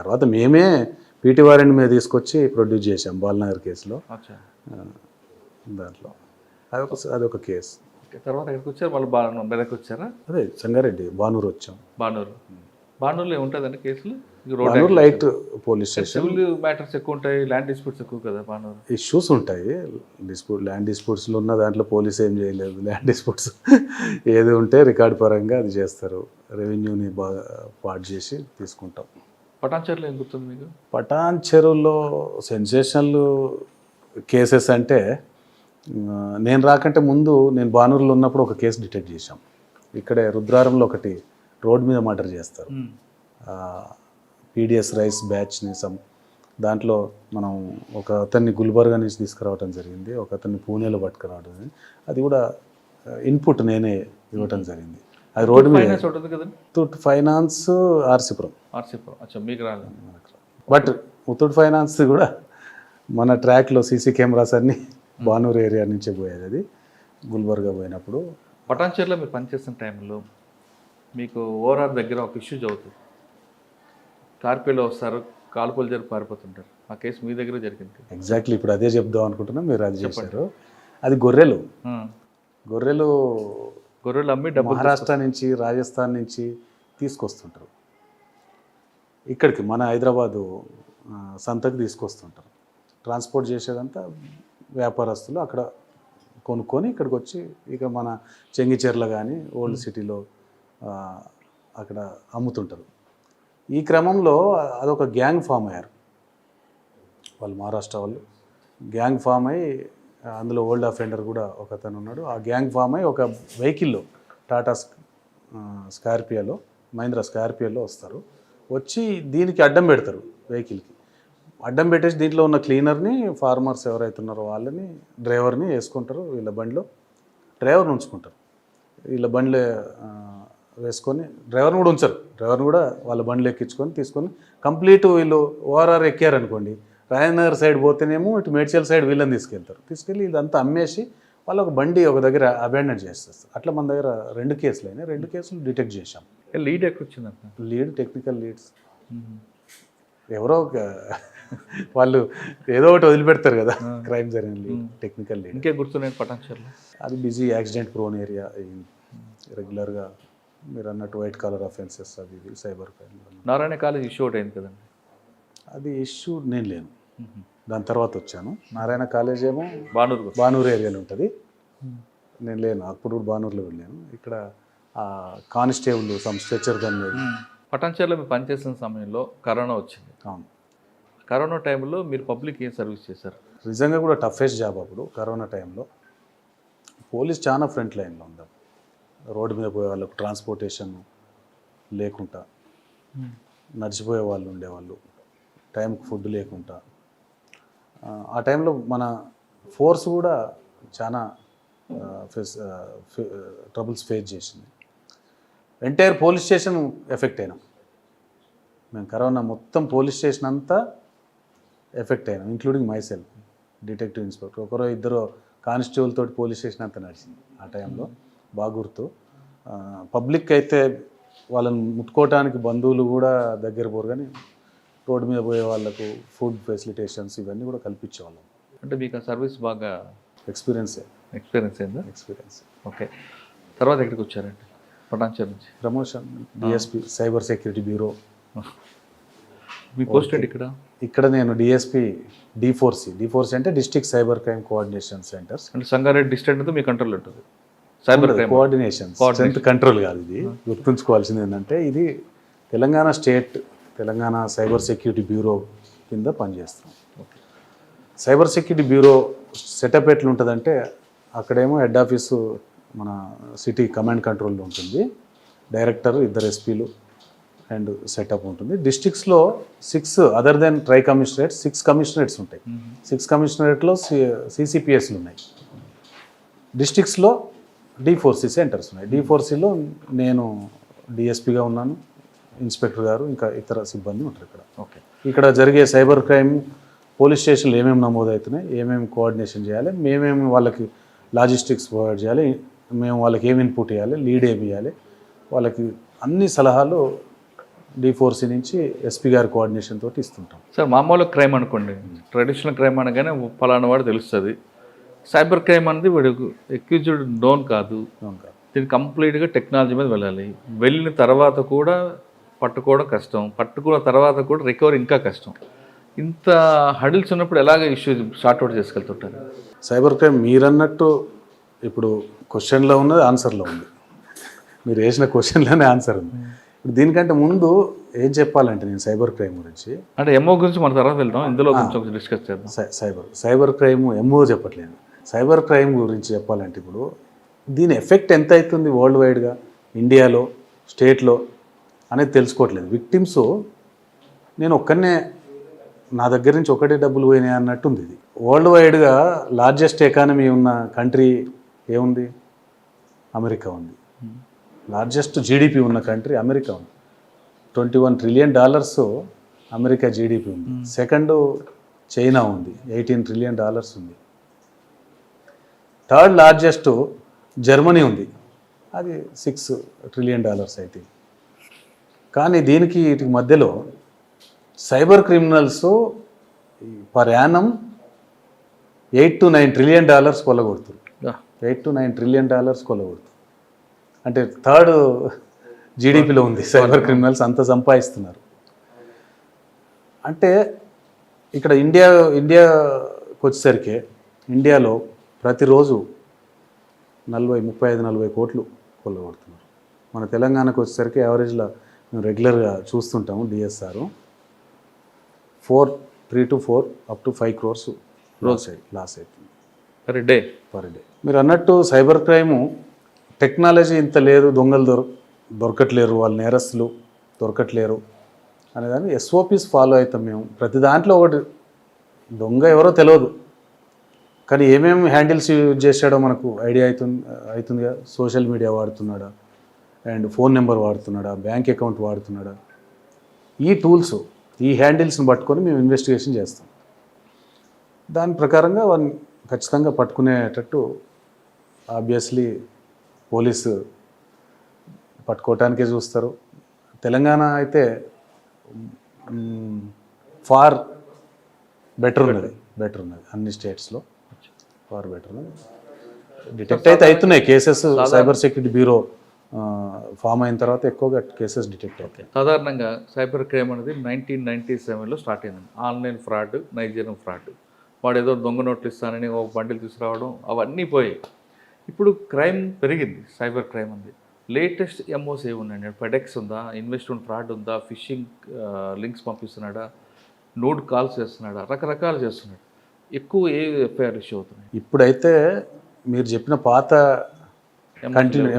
తర్వాత మేమే PT వారెంట్ మీద తీసుకొచ్చి ప్రొడ్యూస్ చేసాం బాల్నగర్ కేసులో. దాంట్లో అదొక కేసు. తర్వాత ఎక్కడికి వచ్చారు? మళ్ళీ మెదక్ వచ్చారా? అదే సంగారెడ్డి, బానూరు వచ్చాం. బానూరులో ఏముంటుందండి కేసులు? Banuru light police station. Civil matters ఎక్కువ ఉంటాయి, ల్యాండ్ డిస్ప్యూట్స్ ఎక్కువ కదా బానూరు. ఇష్యూస్ ఉంటాయి. ల్యాండ్ డిస్ప్యూట్స్లో ఉన్న దాంట్లో పోలీస్ ఏం చేయలేదు. ల్యాండ్ డిస్ప్యూట్స్ ఏది ఉంటే రికార్డ్ పరంగా అది చేస్తారు. రెవెన్యూని బాగా పాటు చేసి తీసుకుంటాం. పటాన్చెరులో ఏం గుర్తుంది మీకు? పటాన్చెరులో సెన్సేషనల్ కేసెస్ అంటే నేను రాకంటే ముందు నేను బానూరులో ఉన్నప్పుడు ఒక కేసు డిటెక్ట్ చేశాం. ఇక్కడే రుద్రారంలో ఒకటి రోడ్ మీద మర్డర్ చేస్తారు. PDS రైస్ బ్యాచ్ని దాంట్లో మనం ఒక అతన్ని గుల్బర్గా నుంచి తీసుకురావడం జరిగింది, ఒక అతన్ని పూణేలో పట్టుకురావడం జరిగింది. అది కూడా ఇన్పుట్ నేనే ఇవ్వటం జరిగింది. అది రోడ్డు మీద ముత్తూట్ ఫైనాన్స్ ఆర్సీపురం. మీకు రాలేదు. బట్ ముత్తూట్ ఫైనాన్స్ కూడా మన ట్రాక్లో CC కెమెరాస్ అన్నీ బానూరు ఏరియా నుంచే పోయేది. అది గుల్బర్గా పోయినప్పుడు. పటాన్చెరులో మీరు పనిచేస్తున్న టైంలో మీకు ఓఆర్ఆర్ దగ్గర ఒక ఇష్యూ జరుగుతుంది. కార్పేలో వస్తారు, కాల్పులు జరిపి పారిపోతుంటారు. ఆ కేసు మీ దగ్గర జరిగింది. ఎగ్జాక్ట్లీ ఇప్పుడు అదే చెప్దాం అనుకుంటున్నా, మీరు అది చేశారు. అది గొర్రెలు అమ్మి డబ్బు మహారాష్ట్ర నుంచి, రాజస్థాన్ నుంచి తీసుకొస్తుంటారు. ఇక్కడికి మన హైదరాబాదు సంతకు తీసుకొస్తుంటారు. ట్రాన్స్పోర్ట్ చేసేదంతా వ్యాపారస్తులు అక్కడ కొనుక్కొని ఇక్కడికి వచ్చి ఇక మన చెంగిచెర్ల కానీ ఓల్డ్ సిటీలో అక్కడ అమ్ముతుంటారు. ఈ క్రమంలో అదొక గ్యాంగ్ ఫామ్ అయ్యారు వాళ్ళు, మహారాష్ట్ర వాళ్ళు గ్యాంగ్ ఫామ్ అయ్యి, అందులో ఓల్డ్ అఫెండర్ కూడా ఒక అతను ఉన్నాడు. ఆ గ్యాంగ్ ఫామ్ అయ్యి ఒక వెహికల్లో టాటా స్కార్పియోలో, మహీంద్రా స్కార్పియోలో వస్తారు. వచ్చి దీనికి అడ్డం పెడతారు, వెహికల్కి అడ్డం పెట్టేసి దీంట్లో ఉన్న క్లీనర్ని, ఫార్మర్స్ ఎవరైతే ఉన్నారో వాళ్ళని, డ్రైవర్ని వేసుకుంటారు. వీళ్ళ బండిలో డ్రైవర్ని ఉంచుకుంటారు. వీళ్ళ బండిలో వేసుకొని డ్రైవర్ని కూడా ఉంచరు, డ్రైవర్ని కూడా వాళ్ళ బండిలో ఎక్కించుకొని తీసుకొని కంప్లీట్ వీళ్ళు ఓఆర్ఆర్ ఎక్కారనుకోండి, రాజనగర్ సైడ్ పోతేనేమో ఇటు మేడ్చల్ సైడ్ వీళ్ళని తీసుకెళ్ళి ఇదంతా అమ్మేసి వాళ్ళు ఒక బండి ఒక దగ్గర అబాండన్ చేసేస్తారు. అట్లా మన దగ్గర 2 కేసులు అయినాయి. 2 కేసులు డిటెక్ట్ చేశాం. లీడ్ ఎక్కడ వచ్చిందంట? లీడ్ టెక్నికల్ లీడ్స్ ఎవరో వాళ్ళు ఏదో ఒకటి వదిలిపెడతారు కదా, క్రైమ్ జరిగిన లీడ్, టెక్నికల్ లీడ్. ఇంకే గుర్తున్నాయి పటాన్చెర్లో? అది బిజీ యాక్సిడెంట్ ప్రోన్ ఏరియా, రెగ్యులర్గా మీరు అన్నట్టు వైట్ కాలర్ అఫెన్సెస్, అది ఇది cyber crime. Narayana college issue ఒకటి అయింది కదండి, అది ఇష్యూ నేను లేను, దాని తర్వాత వచ్చాను. నారాయణ కాలేజ్ ఏమో బానూరు ఏరియాలో ఉంటుంది, నేను లేను. అప్పుడు బానూరులో వెళ్ళాను. ఇక్కడ కానిస్టేబుల్ స్ట్రెచర్ గన్ మీద. పటాన్చెర్లో మీరు పనిచేసిన సమయంలో కరోనా వచ్చింది. అవును, కరోనా టైంలో మీరు పబ్లిక్ ఏం సర్వీస్ చేశారు? నిజంగా కూడా టఫెస్ట్ జాబ్ అప్పుడు కరోనా టైంలో. పోలీస్ చాలా ఫ్రంట్ లైన్లో ఉంది. రోడ్డు మీద పోయే వాళ్ళకు ట్రాన్స్పోర్టేషన్ లేకుండా, నడిచిపోయే వాళ్ళు ఉండేవాళ్ళు, టైంకి ఫుడ్ లేకుండా. ఆ టైంలో మన ఫోర్స్ కూడా చాలా ట్రబుల్స్ ఫేస్ చేసింది. ఎంటైర్ పోలీస్ స్టేషన్ ఎఫెక్ట్ అయినాం మేము. కరోనా మొత్తం పోలీస్ స్టేషన్ అంతా ఎఫెక్ట్ అయినాం, including my self, detective inspector. ఒకరో ఇద్దరు కానిస్టేబుల్ తోటి పోలీస్ స్టేషన్ అంతా నడిచింది ఆ టైంలో, బాగా గుర్తు. పబ్లిక్ అయితే వాళ్ళని ముట్టుకోవటానికి బంధువులు కూడా దగ్గర పోరు, కానీ రోడ్డు మీద పోయే వాళ్ళకు ఫుడ్ ఫెసిలిటేషన్స్ ఇవన్నీ కూడా కల్పించేవాళ్ళం. అంటే మీకు ఆ సర్వీస్ బాగా ఎక్స్పీరియన్స్ అయిందా? ఎక్స్పీరియన్స్. ఓకే, తర్వాత ఎక్కడికి వచ్చారండి? పటాన్చెర్ నుంచి promotion, DSP cyber security bureau. మీ పోస్ట్ ఇక్కడ? ఇక్కడ నేను డిఎస్పీ D4C అంటే district cyber crime coordination centres. అంటే సంగారెడ్డి డిస్ట్రిక్ట్ అంతా మీ కంట్రోల్ ఉంటుంది? Cyber crime coordination, strength control కాదు ఇది. గుర్తుంచుకోవాల్సింది ఏంటంటే ఇది Telangana state, Telangana cyber security bureau కింద పనిచేస్తాం. సైబర్ సెక్యూరిటీ బ్యూరో సెటప్ ఎట్లా ఉంటుందంటే, అక్కడేమో హెడ్ ఆఫీసు మన సిటీ కమాండ్ కంట్రోల్లో ఉంటుంది, డైరెక్టర్, 2 SPలు అండ్ సెటప్ ఉంటుంది. డిస్ట్రిక్ట్స్లో 6 other then try commissionerates 6 commissionerates ఉంటాయి. 6 కమిషనరేట్లో CCPSలు ఉన్నాయి. డిస్ట్రిక్ట్స్లో D4C సెంటర్స్ ఉన్నాయి. D4Cలో నేను డిఎస్పీగా ఉన్నాను, ఇన్స్పెక్టర్ గారు, ఇంకా ఇతర సిబ్బంది ఉంటారు ఇక్కడ. ఓకే, ఇక్కడ జరిగే సైబర్ క్రైమ్ పోలీస్ స్టేషన్లు ఏమేమి నమోదవుతున్నాయి, ఏమేమి కోఆర్డినేషన్ చేయాలి, మేమేమి వాళ్ళకి లాజిస్టిక్స్ ప్రొవైడ్ చేయాలి, మేము వాళ్ళకి ఏమి ఇన్పుట్ ఇవ్వాలి, లీడ్ ఏమి ఇవ్వాలి, వాళ్ళకి అన్ని సలహాలు D4C నుంచి SP గారి కోఆర్డినేషన్ తోటి ఇస్తుంటాం. సార్, మామూలు క్రైమ్ అనుకోండి, ట్రెడిషనల్ క్రైమ్ అనగానే పలానా వాడు తెలుస్తుంది. సైబర్ క్రైమ్ అనేది వాడు అక్యూజ్డ్ నోన్ కాదు, దీన్ని కంప్లీట్గా టెక్నాలజీ మీద వెళ్ళాలి. వెళ్ళిన తర్వాత కూడా పట్టుకోవడం కష్టం, పట్టుకున్న తర్వాత కూడా రికవరీ ఇంకా కష్టం. ఇంత హడిల్స్ ఉన్నప్పుడు ఎలాగ ఇష్యూ సార్ట్అవుట్ చేసుకెళ్తుంటారు? సైబర్ క్రైమ్ మీరన్నట్టు ఇప్పుడు క్వశ్చన్లో ఉన్నది, ఆన్సర్లో ఉంది. మీరు వేసిన క్వశ్చన్లోనే ఆన్సర్ ఉంది. ఇప్పుడు దీనికంటే ముందు ఏం చెప్పాలంటే, నేను సైబర్ క్రైమ్ గురించి అంటే ఎంఓ గురించి మన తర్వాత వెళ్దాం, ఇందులో కొంచెం డిస్కస్ చేద్దాం. సైబర్ క్రైమ్ ఎంఓ చెప్పట్లేదు, సైబర్ క్రైమ్ గురించి చెప్పాలంటే ఇప్పుడు దీని ఎఫెక్ట్ ఎంత అవుతుంది వరల్డ్ వైడ్గా, ఇండియాలో, స్టేట్లో అనేది తెలుసుకోవట్లేదు. విక్టిమ్స్ నేను ఒక్కనే, నా దగ్గర నుంచి ఒకటే డబ్బులు పోయినాయి అన్నట్టుంది. ఇది వరల్డ్ వైడ్గా లార్జెస్ట్ ఎకానమీ ఉన్న కంట్రీ ఏముంది? అమెరికా ఉంది. లార్జెస్ట్ జీడిపి ఉన్న కంట్రీ అమెరికా ఉంది. $21 ట్రిలియన్ అమెరికా జీడిపి ఉంది. సెకండ్ చైనా ఉంది, $18 ట్రిలియన్ ఉంది. థర్డ్ లార్జెస్ట్ జర్మనీ ఉంది, అది $6 ట్రిలియన్ అయితే. కానీ దీనికి వీటికి మధ్యలో cyber criminals per $8 to 9 trillion కొల్లగొడుతుంది. $8 to 9 ట్రిలియన్ కొల్లగొడుతుంది. అంటే థర్డ్ జీడిపిలో ఉంది సైబర్ క్రిమినల్స్, అంత సంపాదిస్తున్నారు. అంటే ఇక్కడ ఇండియాకి వచ్చేసరికి ఇండియాలో ప్రతిరోజు 35-40 కోట్లు కొల్లగొడుతున్నారు. మన తెలంగాణకు వచ్చేసరికి యావరేజ్లో మేము రెగ్యులర్గా చూస్తుంటాము DSR 3 to 4 up to 5 crores loss అవుతుంది పర్ డే. మీరు అన్నట్టు సైబర్ క్రైము టెక్నాలజీ ఇంత లేదు, దొంగలు దొరకట్లేరు, వాళ్ళ నేరస్తులు దొరకట్లేరు అనేదాన్ని ఎస్ఓపిస్ ఫాలో అవుతాం మేము. ప్రతి దాంట్లో ఒకటి దొంగ ఎవరో తెలియదు, కానీ ఏమేమి హ్యాండిల్స్ యూజ్ చేశాడో మనకు ఐడియా అవుతుందిగా. సోషల్ మీడియా వాడుతున్నాడా, అండ్ ఫోన్ నెంబర్ వాడుతున్నాడా, బ్యాంక్ అకౌంట్ వాడుతున్నాడా, ఈ టూల్స్ ఈ హ్యాండిల్స్ని పట్టుకొని మేము ఇన్వెస్టిగేషన్ చేస్తాం. దాని ప్రకారంగా వాళ్ళని ఖచ్చితంగా పట్టుకునేటట్టు ఆబ్వియస్లీ పోలీసు పట్టుకోవటానికే చూస్తారు. తెలంగాణ అయితే ఫార్ బెటర్ ఉన్నది అన్ని స్టేట్స్లో, ఫార్ బెటర్ ఉన్నది. డిటెక్ట్ అయితే అవుతున్నాయి cases. Cyber security bureau form అయిన తర్వాత ఎక్కువగా కేసెస్ డిటెక్ట్ అవుతాయి. సాధారణంగా సైబర్ క్రైమ్ అనేది 1997లో స్టార్ట్ అయింది. Online fraud, Nigerian fraud. వాడు ఏదో దొంగ నోట్లు ఇస్తానని ఒక బండిల్ తీసుకురావడం అవన్నీ పోయాయి. ఇప్పుడు క్రైమ్ పెరిగింది, సైబర్ క్రైమ్ ఉంది. లేటెస్ట్ ఎంఓస్ ఏమున్నాయండి? ఫెడెక్స్ ఉందా, ఇన్వెస్ట్మెంట్ ఫ్రాడ్ ఉందా, ఫిషింగ్ లింక్స్ పంపిస్తున్నాడా, నోడ్ కాల్స్ చేస్తున్నాడా, రకరకాలు చేస్తున్నాడు. ఎక్కువ ఏ ఎఫ్ఐఆర్ ఇష్యూ అవుతున్నాయి? ఇప్పుడైతే మీరు చెప్పిన పాత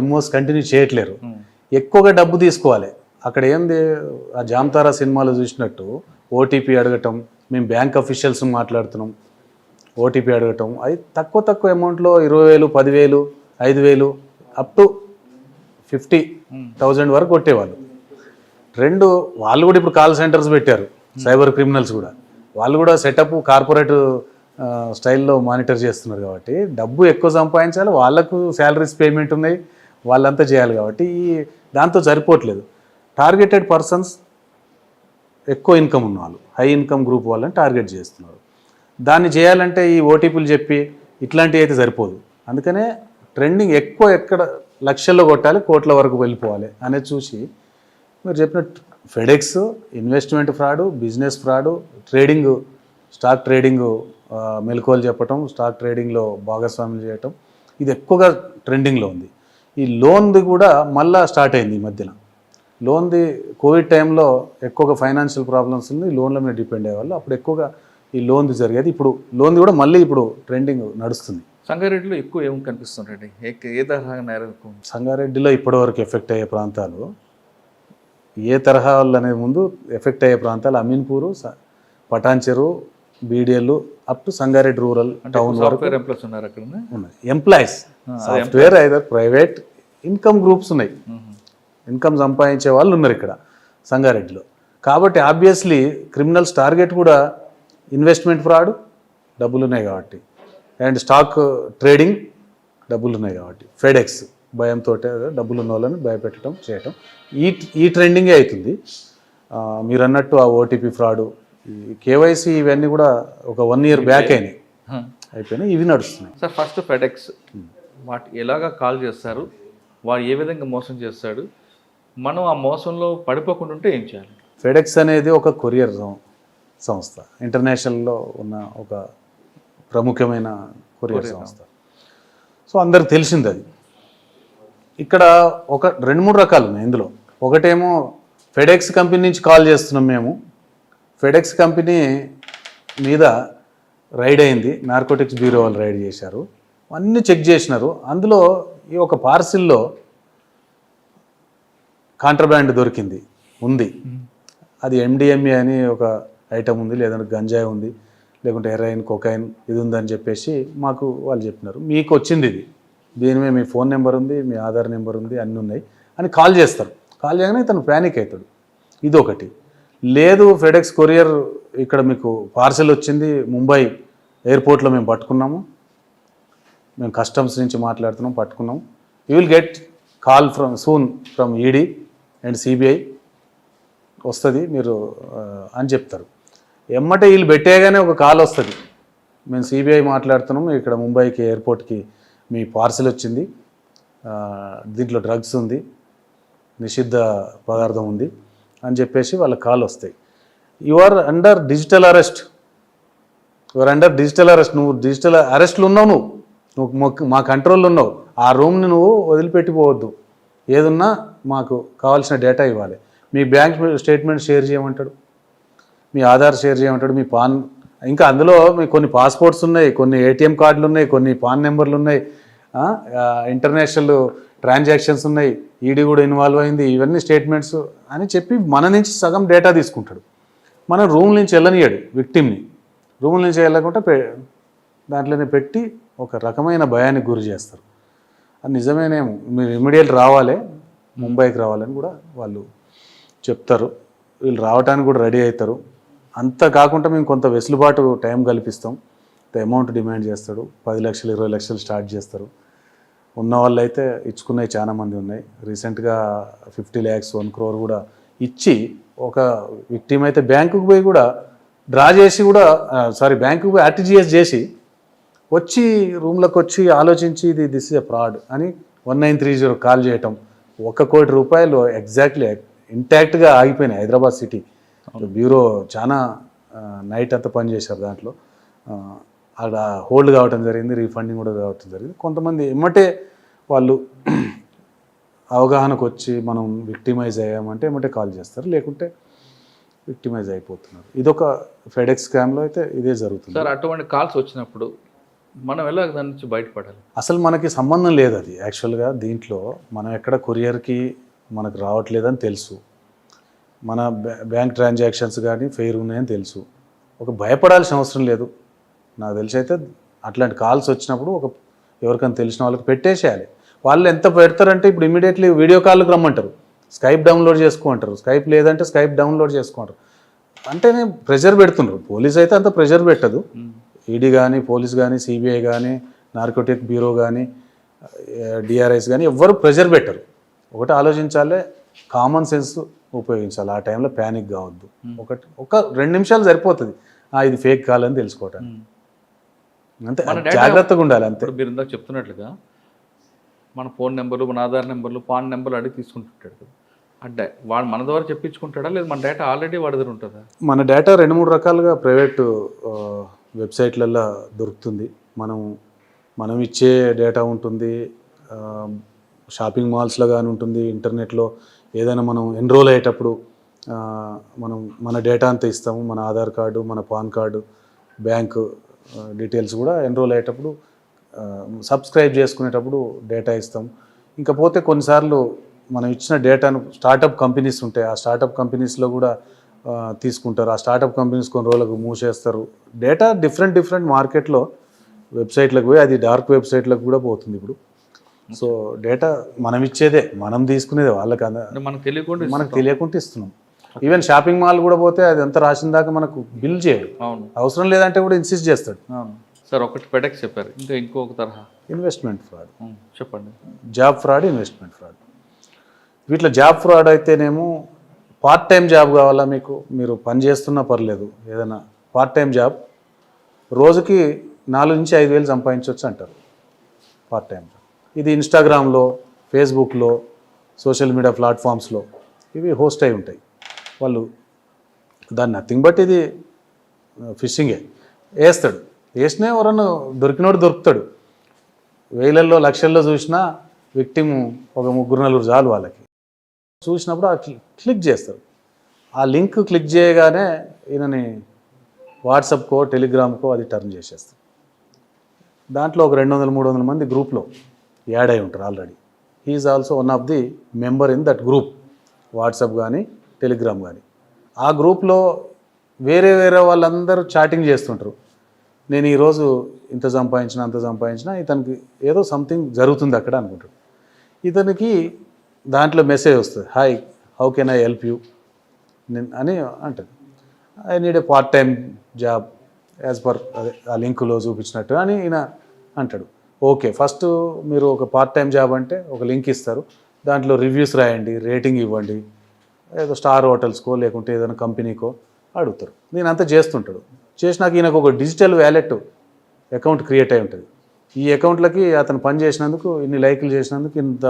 ఎంఓస్ కంటిన్యూ చేయట్లేరు. ఎక్కువగా డబ్బు తీసుకోవాలి. అక్కడ ఏంది, ఆ జామ్తారా సినిమాలో చూసినట్టు ఓటీపీ అడగటం, మేము బ్యాంక్ అఫీషియల్స్ మాట్లాడుతున్నాం, ఓటీపీ అడగటం, అది తక్కువ అమౌంట్లో 20,000, 10,000, 5,000 అప్ టు 50,000 వరకు కొట్టేవాళ్ళు. వాళ్ళు కూడా ఇప్పుడు కాల్ సెంటర్స్ పెట్టారు, సైబర్ క్రిమినల్స్ కూడా. వాళ్ళు కూడా సెటప్ కార్పొరేట్ స్టైల్లో మానిటర్ చేస్తున్నారు కాబట్టి డబ్బు ఎక్కువ సంపాదించాలి, వాళ్ళకు శాలరీస్ పేమెంట్ ఉన్నాయి, వాళ్ళంతా చేయాలి కాబట్టి దాంతో సరిపోవట్లేదు. టార్గెటెడ్ పర్సన్స్ ఎక్కువ ఇన్కమ్ ఉన్న వాళ్ళు, హై ఇన్కమ్ గ్రూప్ వాళ్ళని టార్గెట్ చేస్తున్నారు. దాన్ని చేయాలంటే ఈ ఓటీపీలు చెప్పి ఇట్లాంటివి అయితే సరిపోదు. అందుకనే ట్రెండింగ్ ఎక్కువ ఎక్కడ లక్షల్లో కొట్టాలి, కోట్ల వరకు వెళ్ళిపోవాలి అనేది చూసి మీరు చెప్పినట్టు FedEx, investment fraud, business fraud, trading, stock trading మెలకువలు చెప్పటం, స్టాక్ ట్రేడింగ్లో భాగస్వామ్యం చేయటం, ఇది ఎక్కువగా ట్రెండింగ్లో ఉంది. ఈ లోన్ది కూడా మళ్ళీ స్టార్ట్ అయింది ఈ మధ్యన. లోన్ది కోవిడ్ టైంలో ఎక్కువగా ఫైనాన్షియల్ ప్రాబ్లమ్స్ ఉంది, లోన్ల మీద డిపెండ్ అయ్యేవాళ్ళు. అప్పుడు ఎక్కువగా ఈ లోన్ది జరిగేది. ఇప్పుడు లోన్ది కూడా మళ్ళీ ఇప్పుడు ట్రెండింగ్ నడుస్తుంది. సంగారెడ్డిలో ఎక్కువ ఏమి కనిపిస్తుందండి? ఏ తరహా నేరం? సంగారెడ్డిలో ఇప్పటివరకు ఎఫెక్ట్ అయ్యే ప్రాంతాలు, ఏ తరహా వాళ్ళు అనే ముందు ఎఫెక్ట్ అయ్యే ప్రాంతాలు Ameenpur, Patancheru, BDL up to Sangareddy rural town వరకు ఉన్నారు. అక్కడ ఉన్నాయి employees, software either private income groups ఉన్నాయి, ఇన్కమ్ సంపాదించే వాళ్ళు ఉన్నారు ఇక్కడ సంగారెడ్డిలో. కాబట్టి ఆబ్వియస్లీ క్రిమినల్స్ టార్గెట్ కూడా ఇన్వెస్ట్మెంట్ ఫ్రాడ్, డబ్బులు ఉన్నాయి కాబట్టి, అండ్ స్టాక్ ట్రేడింగ్, డబ్బులు ఉన్నాయి కాబట్టి, ఫెడెక్స్ భయంతో డబ్బులు ఉన్న వాళ్ళని భయపెట్టడం చేయటం, ఈ ట్రెండింగే అవుతుంది. మీరు అన్నట్టు ఆ ఓటీపీ ఫ్రాడు, ఈ కేవైసీ ఇవన్నీ కూడా ఒక 1 year బ్యాక్ అయిపోయినాయి, ఇవి నడుస్తున్నాయి. సార్ ఫస్ట్ ఫెడెక్స్ వాటి ఎలాగా కాల్ చేస్తారు, వాడు ఏ విధంగా మోసం చేస్తాడు, మనం ఆ మోసంలో పడిపోకుండా ఉంటే ఏం చేయాలి? ఫెడెక్స్ అనేది ఒక కొరియర్ సంస్థ, ఇంటర్నేషనల్లో ఉన్న ఒక ప్రముఖమైన కొరియర్ సంస్థ. సో అందరికి తెలిసింది అది. ఇక్కడ ఒక 2-3 రకాలు ఉన్నాయి ఇందులో. ఒకటేమో ఫెడెక్స్ కంపెనీ నుంచి కాల్ చేస్తున్నాం మేము, ఫెడెక్స్ కంపెనీ మీద రైడ్ అయింది, నార్కోటిక్స్ బ్యూరో వాళ్ళు రైడ్ చేశారు, అన్నీ చెక్ చేసినారు. అందులో ఈ ఒక పార్సిల్లో కాంట్రాబ్యాండ్ దొరికింది, ఉంది. అది ఎండిఎంఏ అని ఒక ఐటమ్ ఉంది, లేదంటే గంజాయి ఉంది, లేకుంటే హెరాయిన్, కొకైన్ ఇది ఉందని చెప్పేసి మాకు వాళ్ళు చెప్పినారు. మీకు వచ్చింది ఇది, దీని మీద మీ ఫోన్ నెంబర్ ఉంది, మీ ఆధార్ నెంబర్ ఉంది, అన్నీ ఉన్నాయి అని కాల్ చేస్తారు. కాల్ చేయగానే తను ప్యానిక్ అవుతాడు. ఇది ఒకటి. లేదు ఫెడెక్స్ కొరియర్ ఇక్కడ మీకు పార్సెల్ వచ్చింది, ముంబై ఎయిర్పోర్ట్లో మేము పట్టుకున్నాము, మేము కస్టమ్స్ నుంచి మాట్లాడుతున్నాం, పట్టుకున్నాము, you will get call from ED and CBI వస్తుంది మీరు అని చెప్తారు. ఎమ్మటే వీళ్ళు పెట్టేగానే ఒక కాల్ వస్తుంది, మేము సిబిఐ మాట్లాడుతున్నాము, ఇక్కడ ముంబైకి ఎయిర్పోర్ట్కి మీ పార్సిల్ వచ్చింది, దీంట్లో డ్రగ్స్ ఉంది, నిషిద్ధ పదార్థం ఉంది అని చెప్పేసి వాళ్ళ కాల్ వస్తాయి. You are under digital arrest. నువ్వు డిజిటల్ అరెస్ట్లో ఉన్నావు. నువ్వు మా కంట్రోల్లో ఉన్నావు. ఆ రూమ్ని నువ్వు వదిలిపెట్టిపోవద్దు. ఏదున్నా మాకు కావాల్సిన డేటా ఇవ్వాలి. మీ బ్యాంక్ స్టేట్మెంట్ షేర్ చేయమంటాడు, మీ ఆధార్ షేర్ చేయమంటాడు, మీ పాన్, ఇంకా అందులో మీ కొన్ని పాస్పోర్ట్స్ ఉన్నాయి, కొన్ని ఏటీఎం కార్డులు ఉన్నాయి, కొన్ని పాన్ నెంబర్లు ఉన్నాయి, ఇంటర్నేషనల్ ట్రాన్సాక్షన్స్ ఉన్నాయి, ఈడీ కూడా ఇన్వాల్వ్ అయింది, ఇవన్నీ స్టేట్మెంట్స్ అని చెప్పి మన నుంచి సగం డేటా తీసుకుంటాడు. మనం రూమ్ నుంచి వెళ్ళనియాడు విక్టిమ్ని. రూమ్ నుంచి వెళ్ళకుండా దాంట్లోనే పెట్టి ఒక రకమైన భయానికి గురి చేస్తారు. అది నిజమేనేమో, మీరు ఇమ్మీడియట్ రావాలి, ముంబైకి రావాలని కూడా వాళ్ళు చెప్తారు. వీళ్ళు రావడానికి కూడా రెడీ అవుతారు. అంత కాకుండా మేము కొంత వెసులుబాటు టైం కల్పిస్తాం. అమౌంట్ డిమాండ్ చేస్తాడు. 10 లక్షలు 20 లక్షలు స్టార్ట్ చేస్తారు. ఉన్న వాళ్ళు అయితే ఇచ్చుకున్నవి చాలా మంది ఉన్నాయి. రీసెంట్గా 50 lakhs 1 crore కూడా ఇచ్చి, ఒక విక్టిమ్ అయితే బ్యాంకుకు పోయి కూడా డ్రా చేసి కూడా బ్యాంకుకు పోయి ఆర్టీజీఎస్ చేసి వచ్చి రూమ్లోకి వచ్చి ఆలోచించి దిస్ ఇస్ ఎ ఫ్రాడ్ అని 1930 కాల్ చేయటం. 1 కోటి రూపాయలు ఎగ్జాక్ట్లీ ఇంటాక్ట్గా ఆగిపోయినాయి హైదరాబాద్ సిటీ బ్యూరో. చాలా నైట్ అంతా పనిచేశారు దాంట్లో. అక్కడ హోల్డ్ కావటం జరిగింది, రీఫండింగ్ కూడా కావటం జరిగింది. కొంతమంది ఎమ్మటే వాళ్ళు అవగాహనకు వచ్చి మనం విక్టిమైజ్ అయ్యామంటే ఎమ్మటే కాల్ చేస్తారు, లేకుంటే విక్టిమైజ్ అయిపోతున్నారు. ఇదొక ఫెడెక్స్ స్కామ్లో అయితే ఇదే జరుగుతుంది. సార్, అటువంటి కాల్స్ వచ్చినప్పుడు మనం ఎలా దాని నుంచి బయటపడాలి? అసలు మనకి సంబంధం లేదు అది. యాక్చువల్గా దీంట్లో మనం ఎక్కడ కొరియర్కి మనకు రావట్లేదని తెలుసు, మన బ్యాంక్ ట్రాన్సాక్షన్స్ కానీ ఫెయిర్ ఉన్నాయని తెలుసు. ఒక భయపడాల్సిన అవసరం లేదు. నాకు తెలిసి అయితే అట్లాంటి కాల్స్ వచ్చినప్పుడు ఎవరికైనా తెలిసిన వాళ్ళకి పెట్టేసేయాలి. వాళ్ళు ఎంత పెడతారంటే ఇప్పుడు ఇమీడియట్లీ వీడియో కాల్కి రమ్మంటారు, స్కైప్ డౌన్లోడ్ చేసుకోమంటారు, స్కైప్ లేదంటే స్కైప్ డౌన్లోడ్ చేసుకుంటారు. అంటేనే ప్రెషర్ పెడుతున్నారు. పోలీస్ అయితే అంత ప్రెషర్ పెట్టదు. ఈడీ కానీ, పోలీస్ కానీ, సిబిఐ కానీ, నార్కోటిక్ బ్యూరో కానీ, డిఆర్ఐస్ కానీ ఎవ్వరు ప్రెషర్ పెట్టరు. ఒకటి ఆలోచించాలి, కామన్ సెన్స్ ఉపయోగించాలి. ఆ టైంలో ప్యానిక్ కావద్దు. ఒక 2 నిమిషాలు సరిపోతుంది ఇది ఫేక్ కాల్ అని తెలుసుకోవటానికి. అంతే, జాగ్రత్తగా ఉండాలి అంతే. మీరు ఇందాక చెప్తున్నట్లుగా మన ఫోన్ నెంబర్లు, మన ఆధార్ నెంబర్లు, పాన్ నెంబర్లు అడిగి తీసుకుంటుంటాడు. అంటే వాడు మన ద్వారా చెప్పించుకుంటాడా, లేదు మన డేటా ఆల్రెడీ వాడి దగ్గర ఉంటుందా? మన డేటా 2-3 రకాలుగా ప్రైవేటు వెబ్సైట్లలో దొరుకుతుంది. మనం ఇచ్చే డేటా ఉంటుంది, షాపింగ్ మాల్స్లో కానీ ఉంటుంది, ఇంటర్నెట్లో ఏదైనా మనం ఎన్రోల్ అయ్యేటప్పుడు మన డేటా అంతా ఇస్తాము. మన ఆధార్ కార్డు, మన పాన్ కార్డు, బ్యాంకు డీటెయిల్స్ కూడా ఎన్రోల్ అయ్యేటప్పుడు, సబ్స్క్రైబ్ చేసుకునేటప్పుడు డేటా ఇస్తాం. ఇంకా పోతే కొన్నిసార్లు మనం ఇచ్చిన డేటాను స్టార్టప్ కంపెనీస్ ఉంటాయి, ఆ స్టార్టప్ కంపెనీస్లో కూడా తీసుకుంటారు. ఆ స్టార్టప్ కంపెనీస్ కొన్ని రోజులకు మూసేస్తారు. డేటా డిఫరెంట్ మార్కెట్లో వెబ్సైట్లకు పోయి అది డార్క్ వెబ్సైట్లకు కూడా పోతుంది ఇప్పుడు. సో డేటా మనం ఇచ్చేదే, మనం తీసుకునేదే, వాళ్ళకి మనకు తెలియకుండా ఇస్తున్నాం. ఈవెన్ షాపింగ్ మాల్ కూడా పోతే అది ఎంత రాసిన దాకా మనకు బిల్ చేయడు. అవసరం లేదంటే కూడా ఇన్సిస్ట్ చేస్తాడు. సార్, ఒకటి ఫెడెక్స్ చెప్పారు, ఇంకా ఇంకొక తరహా ఇన్వెస్ట్మెంట్ ఫ్రాడ్. చెప్పండి. Job fraud, investment fraud. వీటిలో జాబ్ ఫ్రాడ్ అయితేనేమో పార్ట్ టైం జాబ్ కావాలా మీకు, మీరు పని చేస్తున్నా పర్లేదు, ఏదైనా పార్ట్ టైం జాబ్ రోజుకి 4 నుంచి 5 వేలు సంపాదించవచ్చు అంటారు పార్ట్ టైం జాబ్. ఇది ఇన్స్టాగ్రామ్లో, ఫేస్బుక్లో, సోషల్ మీడియా ప్లాట్ఫామ్స్లో ఇవి హోస్ట్ అయి ఉంటాయి. వాళ్ళు దాన్ని నథింగ్ బట్ ఇది ఫిషింగే. వేసినా ఎవరన్నా దొరికినోడు దొరుకుతాడు. వేలల్లో లక్షల్లో చూసినా విక్టిమ్ ఒక 3-4 చాలు వాళ్ళకి. చూసినప్పుడు ఆ క్లిక్ చేస్తారు. ఆ లింక్ క్లిక్ చేయగానే ఈయనని వాట్సాప్కో, టెలిగ్రామ్కో అది టర్న్ చేసేస్తారు. దాంట్లో ఒక 200-300 మంది గ్రూప్లో యాడ్ అయి ఉంటారు already. He's also one of the member in that group, WhatsApp కానీ టెలిగ్రామ్ కానీ. ఆ గ్రూప్లో వేరే వాళ్ళందరూ చాటింగ్ చేస్తుంటారు. నేను ఈరోజు ఇంత సంపాదించిన, అంత సంపాదించిన, ఇతనికి ఏదో సంథింగ్ జరుగుతుంది అక్కడ అనుకుంటాడు. ఇతనికి దాంట్లో మెసేజ్ వస్తుంది, hi, how can I help you అని అంటాడు. I need a part time job as per ఆ లింకులో చూపించినట్టు అని ఈయన అంటాడు. ఓకే, ఫస్ట్ మీరు ఒక పార్ట్ టైం జాబ్ అంటే ఒక లింక్ ఇస్తారు, దాంట్లో రివ్యూస్ రాయండి, రేటింగ్ ఇవ్వండి, ఏదో స్టార్ హోటల్స్కో లేకుంటే ఏదైనా కంపెనీకో అడుగుతారు. నేను అంతా చేస్తుంటాడు. చేసినాక ఈయనకు ఒక డిజిటల్ వ్యాలెట్ అకౌంట్ క్రియేట్ అయి ఉంటుంది. ఈ అకౌంట్లకి అతను పని చేసినందుకు, ఇన్ని లైకులు చేసినందుకు, ఇంత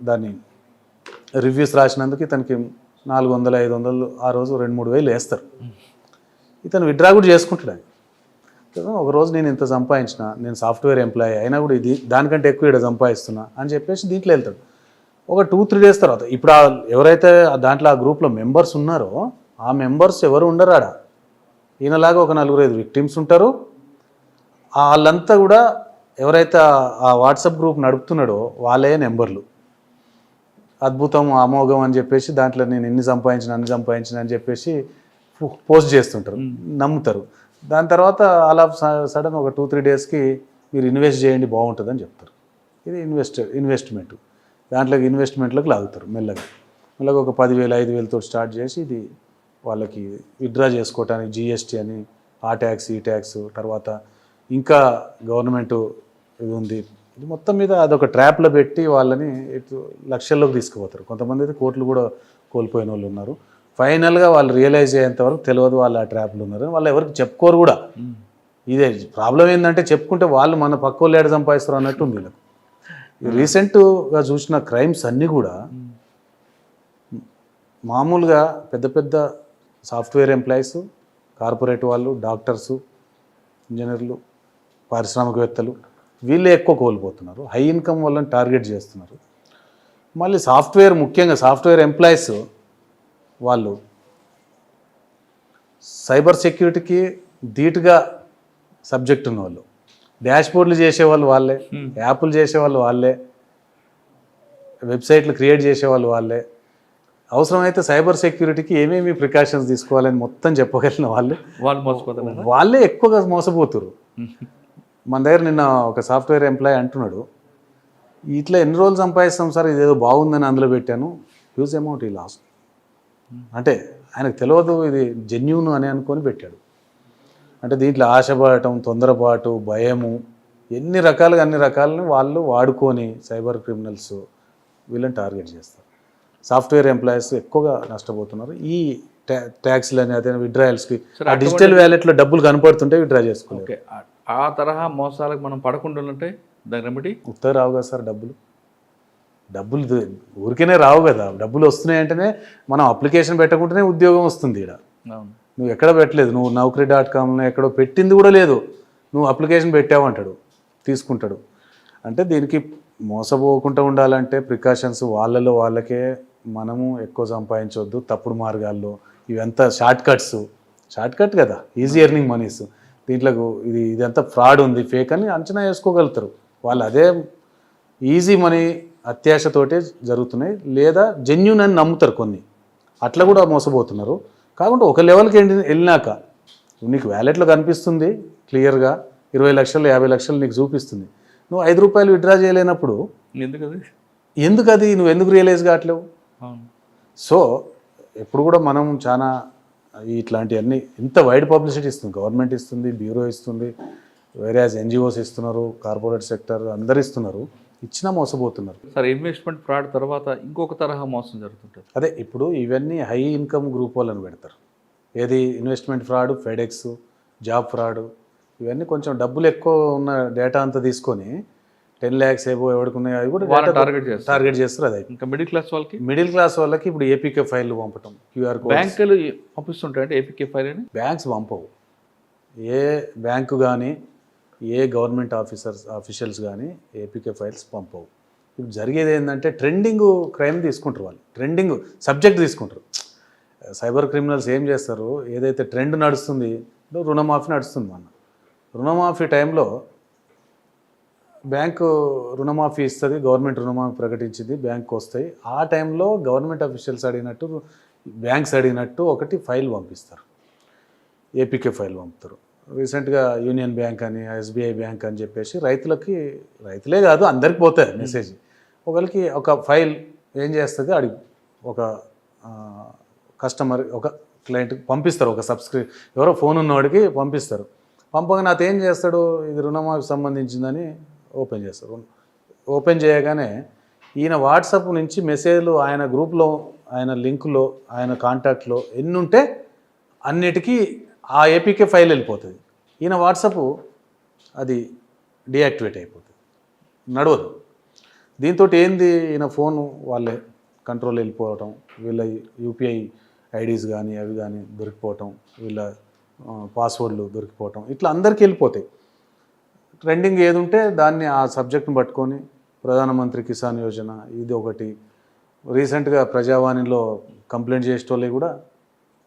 దాన్ని రివ్యూస్ రాసినందుకు ఇతనికి 400, 500 ఆ రోజు 2-3 వేలు వేస్తారు. ఇతను విత్డ్రా కూడా చేసుకుంటాడు. అది ఒకరోజు నేను ఇంత సంపాదించిన, నేను సాఫ్ట్వేర్ ఎంప్లాయీ అయినా కూడా ఇది దానికంటే ఎక్కువ ఇక్కడ సంపాదిస్తున్నా అని చెప్పేసి దీంట్లో వెళ్తాడు. ఒక 2-3 డేస్ తర్వాత ఇప్పుడు ఎవరైతే దాంట్లో ఆ గ్రూప్లో మెంబర్స్ ఉన్నారో ఆ మెంబర్స్ ఎవరు ఉండరు ఆడ. ఈయనలాగా ఒక 4-5 విక్టిమ్స్ ఉంటారు. వాళ్ళంతా కూడా ఎవరైతే ఆ వాట్సాప్ గ్రూప్ నడుపుతున్నాడో వాళ్ళే నెంబర్లు. అద్భుతం, అమోఘం అని చెప్పేసి దాంట్లో నేను అన్ని సంపాదించిన అని చెప్పేసి పోస్ట్ చేస్తుంటారు, నమ్ముతారు. దాని తర్వాత అలా సడన్ ఒక 2-3 డేస్కి మీరు ఇన్వెస్ట్ చేయండి బాగుంటుందని చెప్తారు. ఇది ఇన్వెస్ట్మెంట్. దాంట్లోకి ఇన్వెస్ట్మెంట్లోకి లాగుతారు. మెల్లగా ఒక 10,000, 5,000తో స్టార్ట్ చేసి ఇది వాళ్ళకి విత్డ్రా చేసుకోవటానికి జిఎస్టీ అని ఆ ట్యాక్స్ ఈ ట్యాక్స్ తర్వాత ఇంకా గవర్నమెంట్ ఇది ఉంది. ఇది మొత్తం మీద అదొక ట్రాప్లో పెట్టి వాళ్ళని లక్షల్లోకి తీసుకుపోతారు. కొంతమంది అయితే కోట్లు కూడా కోల్పోయిన వాళ్ళు ఉన్నారు. ఫైనల్గా వాళ్ళు రియలైజ్ అయ్యేంత వరకు తెలియదు వాళ్ళు ఆ ట్రాప్లో ఉన్నారు. వాళ్ళు ఎవరికి చెప్పుకోరు కూడా. ఇదే ప్రాబ్లం ఏంటంటే చెప్పుకుంటే వాళ్ళు మన పక్క వాళ్ళు ఏడ సంపాదిస్తారు అన్నట్టు ఉంది వీళ్ళకు. రీసెంట్గా చూసిన క్రైమ్స్ అన్నీ కూడా మామూలుగా పెద్ద పెద్ద సాఫ్ట్వేర్ ఎంప్లాయీస్, కార్పొరేట్ వాళ్ళు, డాక్టర్సు, ఇంజనీర్లు, పారిశ్రామికవేత్తలు వీళ్ళే ఎక్కువ కోల్పోతున్నారు. హై ఇన్కమ్ వాళ్ళని టార్గెట్ చేస్తున్నారు. మళ్ళీ ముఖ్యంగా సాఫ్ట్వేర్ ఎంప్లాయీస్ వాళ్ళు సైబర్ సెక్యూరిటీకి ధీటుగా సబ్జెక్ట్ ఉన్నవాళ్ళు, డాష్బోర్డ్లు చేసేవాళ్ళు వాళ్ళే, యాప్లు చేసేవాళ్ళు వాళ్ళే, వెబ్సైట్లు క్రియేట్ చేసేవాళ్ళు వాళ్ళే. అవసరమైతే సైబర్ సెక్యూరిటీకి ఏమేమి ప్రికాషన్స్ తీసుకోవాలని మొత్తం చెప్పగలిగిన వాళ్ళే ఎక్కువగా మోసపోతున్నారు. మన దగ్గర నిన్న ఒక సాఫ్ట్వేర్ ఎంప్లాయీ అంటున్నాడు, ఇట్లా ఎన్ని రోజులు సంపాదిస్తాం సార్, ఇదేదో బాగుందని అందులో పెట్టాను, హ్యూజ్ అమౌంట్ ఈ లాస్ట్. అంటే ఆయనకు తెలియదు ఇది జెన్యూన్ అని అనుకొని పెట్టాడు. అంటే దీంట్లో ఆశపడటం, తొందరపాటు, భయము, అన్ని రకాలని వాళ్ళు వాడుకొని సైబర్ క్రిమినల్స్ వీళ్ళని టార్గెట్ చేస్తారు. సాఫ్ట్వేర్ ఎంప్లాయీస్ ఎక్కువగా నష్టపోతున్నారు. ఈ ట్యాక్స్లని అదే విత్డ్రాయల్స్కి ఆ డిజిటల్ వ్యాలెట్లో డబ్బులు కనపడుతుంటే విత్డ్రా చేసుకోవాలి. ఆ తరహా మోసాలకు మనం పడకుండా ఉంటే దాని రెమెడీ ఉత్తర రావు కదా సార్. డబ్బులు ఊరికేనే రావు కదా. డబ్బులు వస్తున్నాయంటేనే మనం అప్లికేషన్ పెట్టకుంటేనే ఉద్యోగం వస్తుంది. ఇక్కడ నువ్వు ఎక్కడ పెట్టలేదు, నువ్వు Naukri.comలో ఎక్కడో పెట్టింది కూడా లేదు, నువ్వు అప్లికేషన్ పెట్టావంటాడు, తీసుకుంటాడు. అంటే దీనికి మోసపోకుండా ఉండాలంటే ప్రికాషన్స్ వాళ్ళకే మనము ఎక్కువ సంపాదించవద్దు. తప్పుడు మార్గాల్లో ఇవంతా షార్ట్ కట్ కదా, ఈజీ ఎర్నింగ్ మనీస్. దీంట్లో ఇదంతా ఫ్రాడ్ ఉంది, ఫేక్ అని అంచనా వేసుకోగలుగుతారు వాళ్ళు. అదే ఈజీ మనీ అత్యాశతోటే జరుగుతున్నాయి, లేదా జెన్యూన్ అని నమ్ముతారు కొన్ని, అట్లా కూడా మోసపోతున్నారు. కాకుండా ఒక లెవెల్కి వెళ్ళినాక నీకు వ్యాలెట్లో కనిపిస్తుంది క్లియర్గా 20 లక్షలు 50 లక్షలు నీకు చూపిస్తుంది, నువ్వు 5 రూపాయలు విత్డ్రా చేయలేనప్పుడు నువ్వు ఎందుకు రియలైజ్ కావట్లేవు? సో ఎప్పుడు కూడా మనం చాలా ఇట్లాంటివన్నీ ఇంత వైడ్ పబ్లిసిటీ ఇస్తుంది, గవర్నమెంట్ ఇస్తుంది, బ్యూరో ఇస్తుంది, వేరే ఎన్జిఓస్ ఇస్తున్నారు, కార్పొరేట్ సెక్టర్ అందరు ఇస్తున్నారు, ఇచ్చినా మోసపోతున్నారు. సార్ ఇన్వెస్ట్మెంట్ ఫ్రాడ్ తర్వాత ఇంకొక తరహా మోసం జరుగుతుంటుంది. అదే ఇప్పుడు ఇవన్నీ హై ఇన్కమ్ గ్రూప్ వాళ్ళని పెడతారు. ఏది investment fraud, FedEx, job fraud, ఇవన్నీ కొంచెం డబ్బులు ఎక్కువ ఉన్న డేటా అంతా తీసుకొని 10 lakhs ఏవో ఎవరికి అవి కూడా టార్గెట్ చేస్తారు. అదే ఇంకా మిడిల్ క్లాస్ వాళ్ళకి ఇప్పుడు ఏపీకే ఫైల్ పంపటం, క్యూఆర్ కోడ్ బ్యాంకులు పంపిస్తుంటాయంటే ఏపీకే ఫైల్ అని బ్యాంక్స్ పంపవు. ఏ బ్యాంకు కానీ ఏ గవర్నమెంట్ ఆఫీషియల్స్ కానీ ఏపీకే ఫైల్స్ పంపవు. ఇప్పుడు జరిగేది ఏంటంటే ట్రెండింగ్ క్రైమ్ తీసుకుంటారు వాళ్ళు, ట్రెండింగ్ సబ్జెక్ట్ తీసుకుంటారు. సైబర్ క్రిమినల్స్ ఏం చేస్తారు, ఏదైతే ట్రెండ్ నడుస్తుంది, రుణమాఫీ నడుస్తుంది, మన రుణమాఫీ టైంలో బ్యాంకు రుణమాఫీ ఇస్తుంది, గవర్నమెంట్ రుణమాఫీ ప్రకటించింది, బ్యాంకు వస్తాయి. ఆ టైంలో గవర్నమెంట్ అఫీషియల్స్ అడిగినట్టు, బ్యాంక్స్ అడిగినట్టు ఒకటి ఫైల్ పంపిస్తారు, ఏపీకే ఫైల్ పంపుతారు. రీసెంట్గా యూనియన్ బ్యాంక్ అని, ఎస్బీఐ బ్యాంక్ అని చెప్పేసి రైతులే కాదు అందరికి పోతాయి మెసేజ్. ఒకరికి ఒక ఫైల్ ఏం చేస్తుంది, ఒక కస్టమర్, ఒక క్లయింట్కి పంపిస్తారు, ఒక ఎవరో ఫోన్ ఉన్నవాడికి పంపిస్తారు. పంపగానే అతను ఏం చేస్తాడు, ఇది రుణమాఫీ సంబంధించిందని ఓపెన్ చేస్తారు. ఓపెన్ చేయగానే ఈయన వాట్సాప్ నుంచి మెసేజ్లు ఆయన గ్రూప్లో, ఆయన లింకులో, ఆయన కాంటాక్ట్లో ఎన్ని ఉంటే అన్నిటికీ ఆ ఏపీకే ఫైల్ వెళ్ళిపోతుంది. ఈయన వాట్సాప్ అది డీయాక్టివేట్ అయిపోతుంది, నడవదు. దీంతో ఏంది, ఈయన ఫోను వాళ్ళే కంట్రోల్ వెళ్ళిపోవటం, వీళ్ళ యూపీఐ ఐడీస్ కానీ అవి కానీ దొరికిపోవటం, వీళ్ళ పాస్వర్డ్లు దొరికిపోవటం, ఇట్లా అందరికీ వెళ్ళిపోతాయి. ట్రెండింగ్ ఏది ఉంటే దాన్ని ఆ సబ్జెక్ట్ని పట్టుకొని ప్రధానమంత్రి కిసాన్ యోజన ఇది ఒకటి, రీసెంట్గా ప్రజావాణిలో కంప్లైంట్ చేసేటోళ్ళే కూడా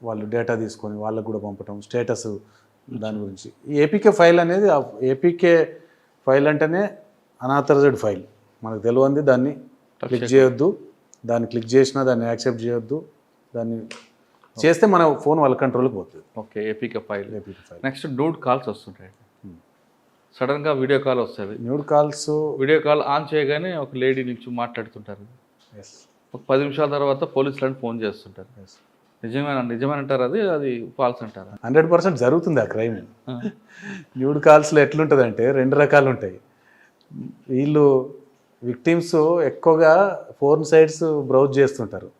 వాళ్ళు డేటా తీసుకొని వాళ్ళకు కూడా పంపటం, స్టేటస్ దాని గురించి. ఈ ఏపీకే ఫైల్ అనేది, ఏపీకే ఫైల్ అంటేనే అనాథరైజ్డ్ ఫైల్, మనకు తెలియంది దాన్ని క్లిక్ చేయొద్దు, దాన్ని క్లిక్ చేసినా దాన్ని యాక్సెప్ట్ చేయొద్దు, దాన్ని చేస్తే మన ఫోన్ వాళ్ళ కంట్రోల్కి పోతుంది. Okay, APK file. APK file. Next nude calls వస్తుంటాయి, సడన్గా వీడియో కాల్ వస్తుంది. Nude calls, video call on చేయగానే ఒక లేడీ నుంచి మాట్లాడుతుంటారు, ఒక 10 నిమిషాల తర్వాత పోలీసులను ఫోన్ చేస్తుంటారు. నిజమేనంటారు, అది ఫాల్స్ అంటారు? 100% జరుగుతుంది ఆ క్రైమ్. న్యూడ్ కాల్స్లో ఎట్లుంటుందంటే 2 రకాలు ఉంటాయి. వీళ్ళు విక్టిమ్స్ ఎక్కువగా ఫోన్ సైట్స్ బ్రౌజ్ చేస్తుంటారు,